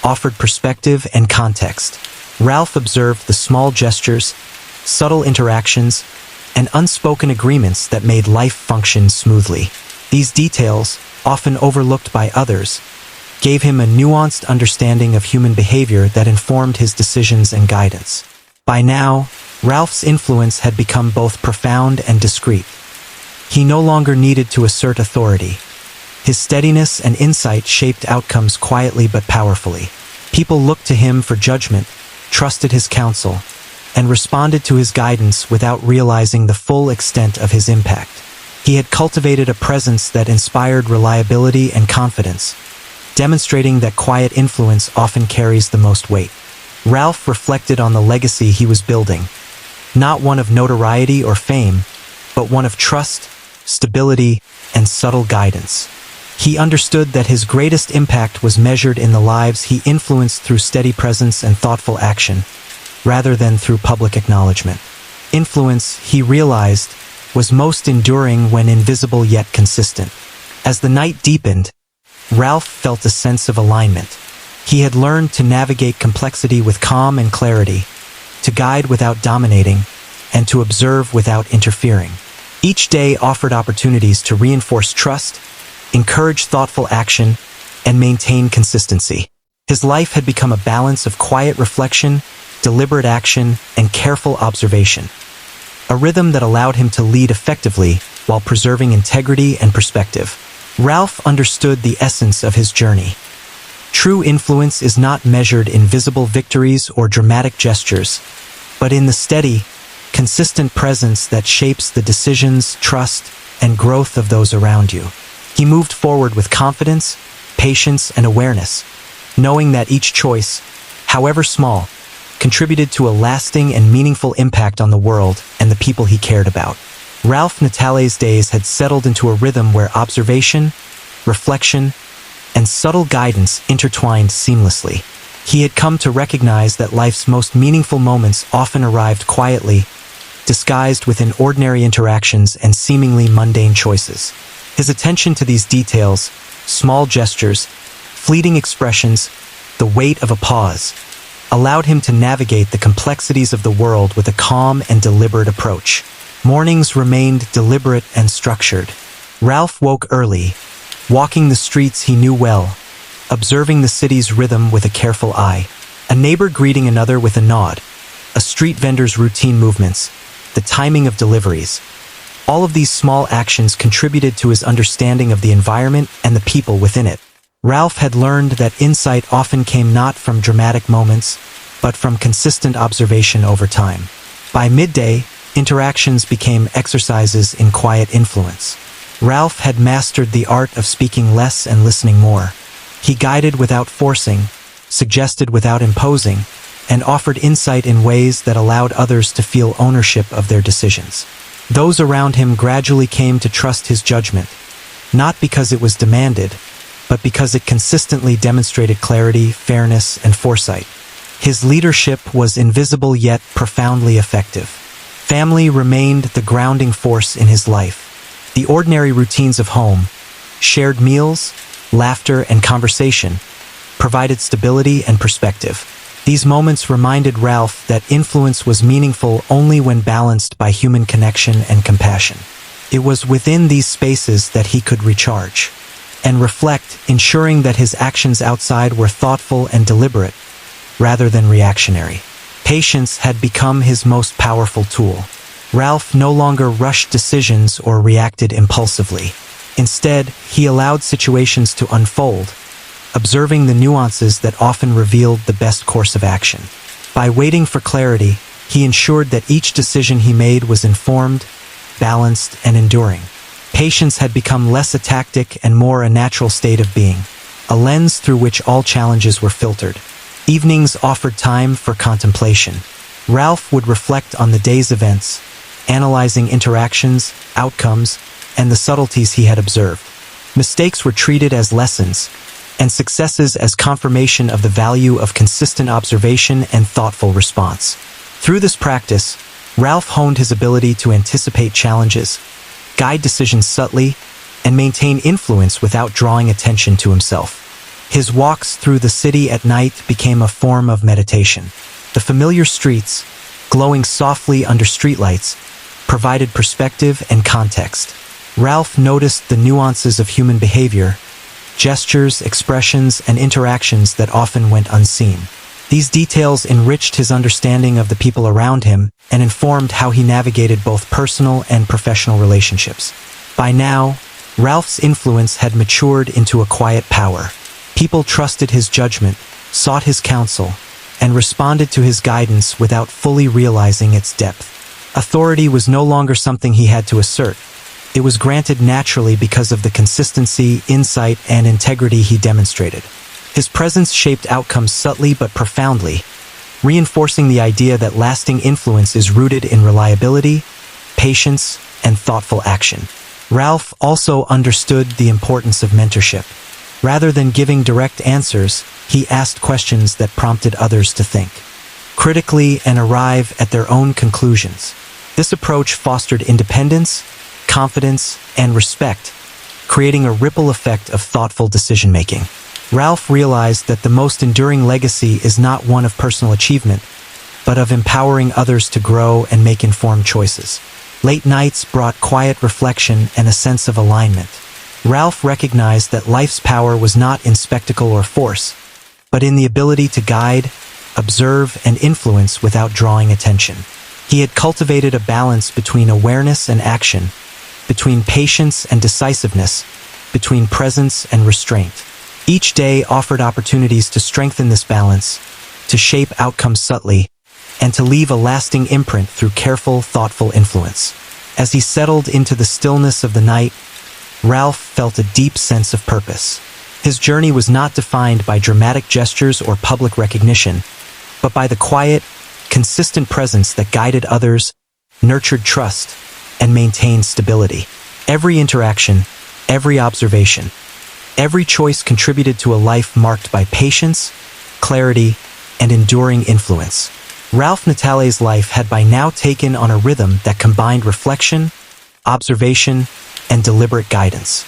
offered perspective and context. Ralph observed the small gestures, subtle interactions, and unspoken agreements that made life function smoothly. These details, often overlooked by others, gave him a nuanced understanding of human behavior that informed his decisions and guidance. By now, Ralph's influence had become both profound and discreet. He no longer needed to assert authority. His steadiness and insight shaped outcomes quietly but powerfully. People looked to him for judgment, trusted his counsel, and responded to his guidance without realizing the full extent of his impact. He had cultivated a presence that inspired reliability and confidence, demonstrating that quiet influence often carries the most weight. Ralph reflected on the legacy he was building, not one of notoriety or fame, but one of trust, stability, and subtle guidance. He understood that his greatest impact was measured in the lives he influenced through steady presence and thoughtful action, rather than through public acknowledgement. Influence, he realized, was most enduring when invisible yet consistent. As the night deepened, Ralph felt a sense of alignment. He had learned to navigate complexity with calm and clarity, to guide without dominating, and to observe without interfering. Each day offered opportunities to reinforce trust, encourage thoughtful action, and maintain consistency. His life had become a balance of quiet reflection, deliberate action, and careful observation. A rhythm that allowed him to lead effectively while preserving integrity and perspective. Ralph understood the essence of his journey. True influence is not measured in visible victories or dramatic gestures, but in the steady, consistent presence that shapes the decisions, trust, and growth of those around you. He moved forward with confidence, patience, and awareness, knowing that each choice, however small, contributed to a lasting and meaningful impact on the world and the people he cared about. Ralph Natale's days had settled into a rhythm where observation, reflection, and subtle guidance intertwined seamlessly. He had come to recognize that life's most meaningful moments often arrived quietly, disguised within ordinary interactions and seemingly mundane choices. His attention to these details, small gestures, fleeting expressions, the weight of a pause, allowed him to navigate the complexities of the world with a calm and deliberate approach. Mornings remained deliberate and structured. Ralph woke early, walking the streets he knew well, observing the city's rhythm with a careful eye. A neighbor greeting another with a nod, a street vendor's routine movements, the timing of deliveries. All of these small actions contributed to his understanding of the environment and the people within it. Ralph had learned that insight often came not from dramatic moments, but from consistent observation over time. By midday, interactions became exercises in quiet influence. Ralph had mastered the art of speaking less and listening more. He guided without forcing, suggested without imposing, and offered insight in ways that allowed others to feel ownership of their decisions. Those around him gradually came to trust his judgment, not because it was demanded, but because it consistently demonstrated clarity, fairness, and foresight. His leadership was invisible yet profoundly effective. Family remained the grounding force in his life. The ordinary routines of home, shared meals, laughter, and conversation, provided stability and perspective. These moments reminded Ralph that influence was meaningful only when balanced by human connection and compassion. It was within these spaces that he could recharge and reflect, ensuring that his actions outside were thoughtful and deliberate, rather than reactionary. Patience had become his most powerful tool. Ralph no longer rushed decisions or reacted impulsively. Instead, he allowed situations to unfold, observing the nuances that often revealed the best course of action. By waiting for clarity, he ensured that each decision he made was informed, balanced, and enduring. Patience had become less a tactic and more a natural state of being, a lens through which all challenges were filtered. Evenings offered time for contemplation. Ralph would reflect on the day's events, analyzing interactions, outcomes, and the subtleties he had observed. Mistakes were treated as lessons, and successes as confirmation of the value of consistent observation and thoughtful response. Through this practice, Ralph honed his ability to anticipate challenges, guide decisions subtly, and maintain influence without drawing attention to himself. His walks through the city at night became a form of meditation. The familiar streets, glowing softly under streetlights, provided perspective and context. Ralph noticed the nuances of human behavior, gestures, expressions, and interactions that often went unseen. These details enriched his understanding of the people around him and informed how he navigated both personal and professional relationships. By now, Ralph's influence had matured into a quiet power. People trusted his judgment, sought his counsel, and responded to his guidance without fully realizing its depth. Authority was no longer something he had to assert. It was granted naturally because of the consistency, insight, and integrity he demonstrated. His presence shaped outcomes subtly but profoundly, reinforcing the idea that lasting influence is rooted in reliability, patience, and thoughtful action. Ralph also understood the importance of mentorship. Rather than giving direct answers, he asked questions that prompted others to think critically and arrive at their own conclusions. This approach fostered independence, confidence, and respect, creating a ripple effect of thoughtful decision-making. Ralph realized that the most enduring legacy is not one of personal achievement, but of empowering others to grow and make informed choices. Late nights brought quiet reflection and a sense of alignment. Ralph recognized that life's power was not in spectacle or force, but in the ability to guide, observe, and influence without drawing attention. He had cultivated a balance between awareness and action, between patience and decisiveness, between presence and restraint. Each day offered opportunities to strengthen this balance, to shape outcomes subtly, and to leave a lasting imprint through careful, thoughtful influence. As he settled into the stillness of the night, Ralph felt a deep sense of purpose. His journey was not defined by dramatic gestures or public recognition, but by the quiet, consistent presence that guided others, nurtured trust, and maintained stability. Every interaction, every observation, every choice contributed to a life marked by patience, clarity, and enduring influence. Ralph Natale's life had by now taken on a rhythm that combined reflection, observation, and deliberate guidance.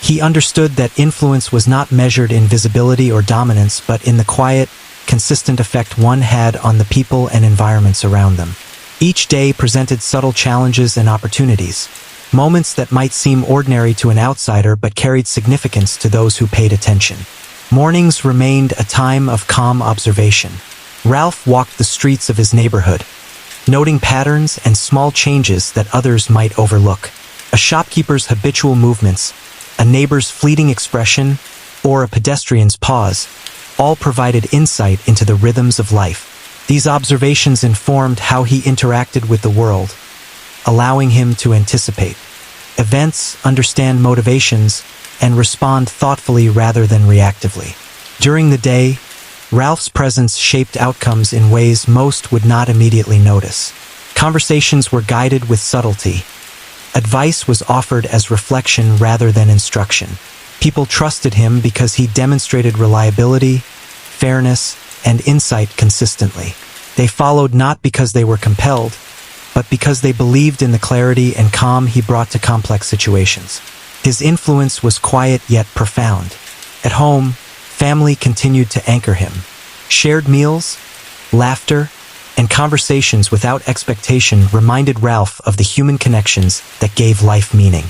He understood that influence was not measured in visibility or dominance, but in the quiet, consistent effect one had on the people and environments around them. Each day presented subtle challenges and opportunities, moments that might seem ordinary to an outsider but carried significance to those who paid attention. Mornings remained a time of calm observation. Ralph walked the streets of his neighborhood, noting patterns and small changes that others might overlook. A shopkeeper's habitual movements, a neighbor's fleeting expression, or a pedestrian's pause, all provided insight into the rhythms of life. These observations informed how he interacted with the world, allowing him to anticipate events, understand motivations, and respond thoughtfully rather than reactively. During the day, Ralph's presence shaped outcomes in ways most would not immediately notice. Conversations were guided with subtlety. Advice was offered as reflection rather than instruction. People trusted him because he demonstrated reliability, fairness, and insight consistently. They followed not because they were compelled, but because they believed in the clarity and calm he brought to complex situations. His influence was quiet yet profound. At home, family continued to anchor him. Shared meals, laughter, and conversations without expectation reminded Ralph of the human connections that gave life meaning.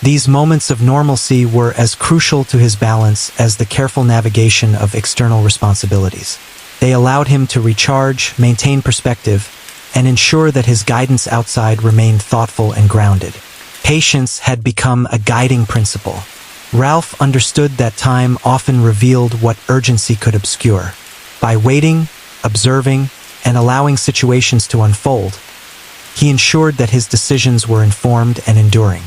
These moments of normalcy were as crucial to his balance as the careful navigation of external responsibilities. They allowed him to recharge, maintain perspective, and ensure that his guidance outside remained thoughtful and grounded. Patience had become a guiding principle. Ralph understood that time often revealed what urgency could obscure. By waiting, observing, and allowing situations to unfold, he ensured that his decisions were informed and enduring.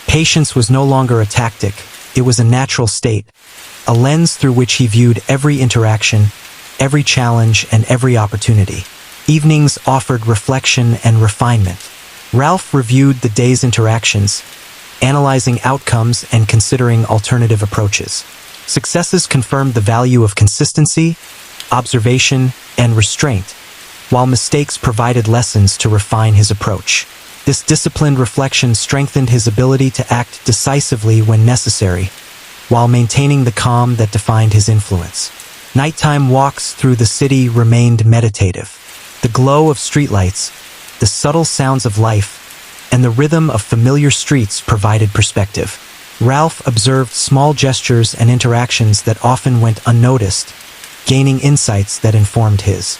Patience was no longer a tactic, it was a natural state, a lens through which he viewed every interaction, every challenge, and every opportunity. Evenings offered reflection and refinement. Ralph reviewed the day's interactions, analyzing outcomes and considering alternative approaches. Successes confirmed the value of consistency, observation, and restraint, while mistakes provided lessons to refine his approach. This disciplined reflection strengthened his ability to act decisively when necessary, while maintaining the calm that defined his influence. Nighttime walks through the city remained meditative. The glow of streetlights, the subtle sounds of life, and the rhythm of familiar streets provided perspective. Ralph observed small gestures and interactions that often went unnoticed, gaining insights that informed his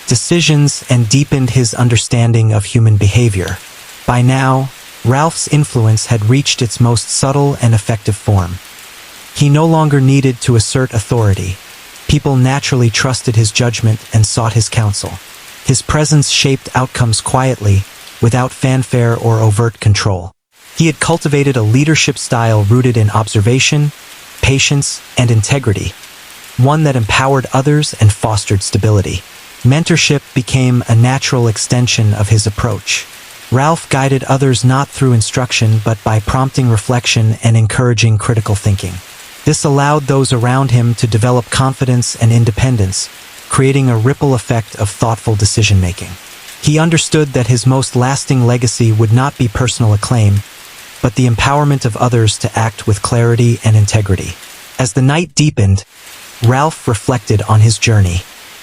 decisions and deepened his understanding of human behavior. By now, Ralph's influence had reached its most subtle and effective form. He no longer needed to assert authority. People naturally trusted his judgment and sought his counsel. His presence shaped outcomes quietly, without fanfare or overt control. He had cultivated a leadership style rooted in observation, patience, and integrity, one that empowered others and fostered stability. Mentorship became a natural extension of his approach. Ralph guided others not through instruction but by prompting reflection and encouraging critical thinking. This allowed those around him to develop confidence and independence, creating a ripple effect of thoughtful decision-making. He understood that his most lasting legacy would not be personal acclaim, but the empowerment of others to act with clarity and integrity. As the night deepened, Ralph reflected on his journey.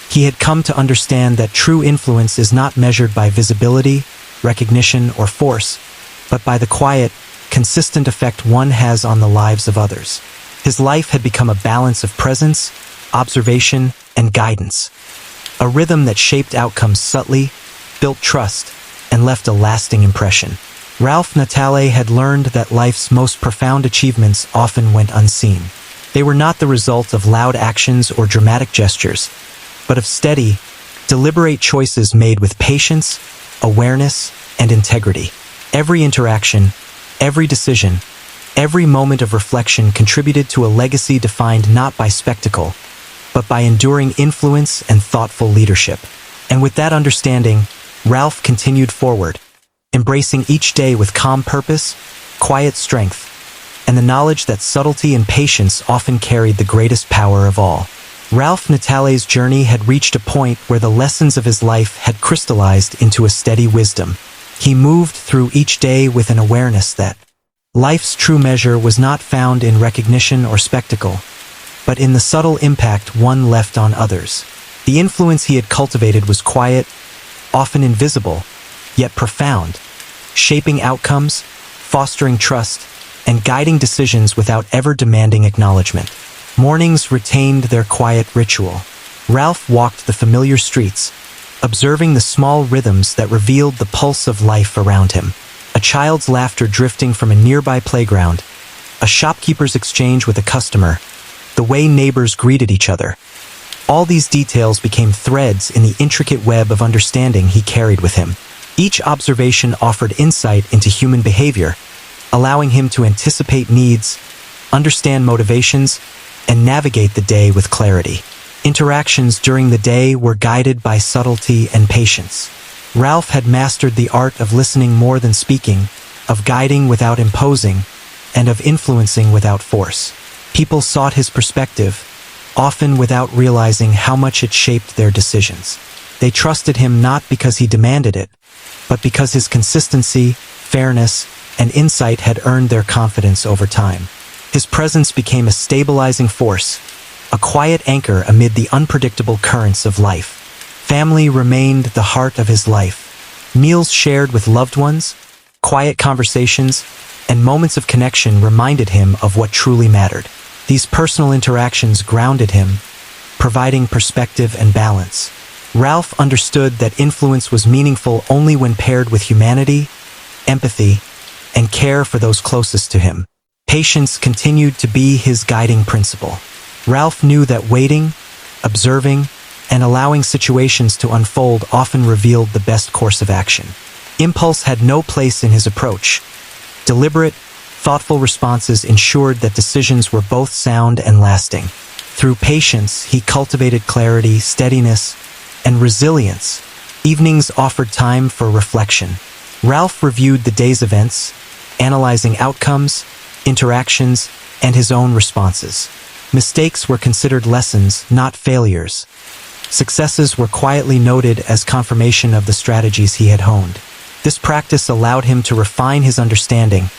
He had come to understand that true influence is not measured by visibility, recognition, or force, but by the quiet, consistent effect one has on the lives of others. His life had become a balance of presence, observation, and guidance. A rhythm that shaped outcomes subtly, built trust, and left a lasting impression. Ralph Natale had learned that life's most profound achievements often went unseen. They were not the result of loud actions or dramatic gestures, but of steady, deliberate choices made with patience, awareness, and integrity. Every interaction, every decision, every moment of reflection contributed to a legacy defined not by spectacle, but by enduring influence and thoughtful leadership. And with that understanding, Ralph continued forward, embracing each day with calm purpose, quiet strength, and the knowledge that subtlety and patience often carried the greatest power of all. Ralph Natale's journey had reached a point where the lessons of his life had crystallized into a steady wisdom. He moved through each day with an awareness that life's true measure was not found in recognition or spectacle, but in the subtle impact one left on others. The influence he had cultivated was quiet, often invisible, yet profound, shaping outcomes, fostering trust, and guiding decisions without ever demanding acknowledgement. Mornings retained their quiet ritual. Ralph walked the familiar streets, observing the small rhythms that revealed the pulse of life around him. A child's laughter drifting from a nearby playground, a shopkeeper's exchange with a customer, the way neighbors greeted each other. All these details became threads in the intricate web of understanding he carried with him. Each observation offered insight into human behavior, allowing him to anticipate needs, understand motivations, and navigate the day with clarity. Interactions during the day were guided by subtlety and patience. Ralph had mastered the art of listening more than speaking, of guiding without imposing, and of influencing without force. People sought his perspective, often without realizing how much it shaped their decisions. They trusted him not because he demanded it, but because his consistency, fairness, and insight had earned their confidence over time. His presence became a stabilizing force, a quiet anchor amid the unpredictable currents of life. Family remained the heart of his life. Meals shared with loved ones, quiet conversations, and moments of connection reminded him of what truly mattered. These personal interactions grounded him, providing perspective and balance. Ralph understood that influence was meaningful only when paired with humanity, empathy, and care for those closest to him. Patience continued to be his guiding principle. Ralph knew that waiting, observing, and allowing situations to unfold often revealed the best course of action. Impulse had no place in his approach. Deliberate, thoughtful responses ensured that decisions were both sound and lasting. Through patience, he cultivated clarity, steadiness, and resilience. Evenings offered time for reflection. Ralph reviewed the day's events, analyzing outcomes, interactions, and his own responses. Mistakes were considered lessons, not failures. Successes were quietly noted as confirmation of the strategies he had honed. This practice allowed him to refine his understanding,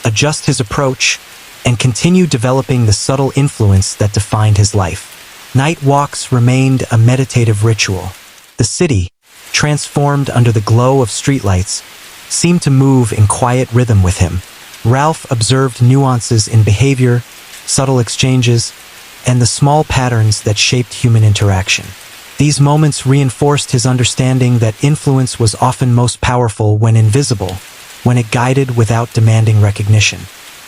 adjust his approach, and continue developing the subtle influence that defined his life. Night walks remained a meditative ritual. The city, transformed under the glow of streetlights, seemed to move in quiet rhythm with him. Ralph observed nuances in behavior, subtle exchanges, and the small patterns that shaped human interaction. These moments reinforced his understanding that influence was often most powerful when invisible, when it guided without demanding recognition.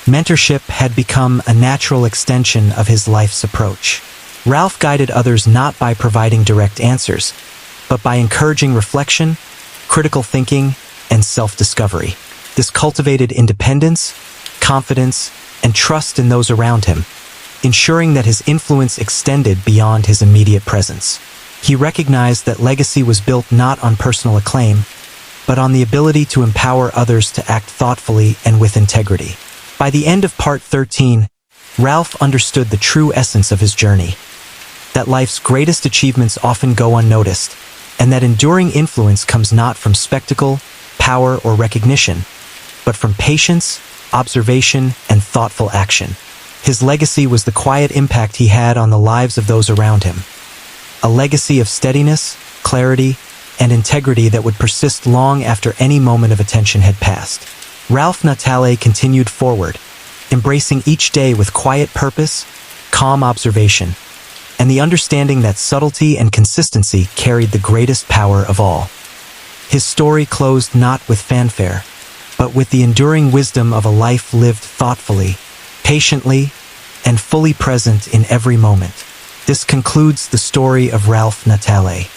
Mentorship had become a natural extension of his life's approach. Ralph guided others not by providing direct answers, but by encouraging reflection, critical thinking, and self-discovery. This cultivated independence, confidence, and trust in those around him, ensuring that his influence extended beyond his immediate presence. He recognized that legacy was built not on personal acclaim, but on the ability to empower others to act thoughtfully and with integrity. By the end of part 13, Ralph understood the true essence of his journey, that life's greatest achievements often go unnoticed, and that enduring influence comes not from spectacle, power, or recognition, but from patience, observation, and thoughtful action. His legacy was the quiet impact he had on the lives of those around him, a legacy of steadiness, clarity, and integrity that would persist long after any moment of attention had passed. Ralph Natale continued forward, embracing each day with quiet purpose, calm observation, and the understanding that subtlety and consistency carried the greatest power of all. His story closed not with fanfare, but with the enduring wisdom of a life lived thoughtfully, patiently, and fully present in every moment. This concludes the story of Ralph Natale.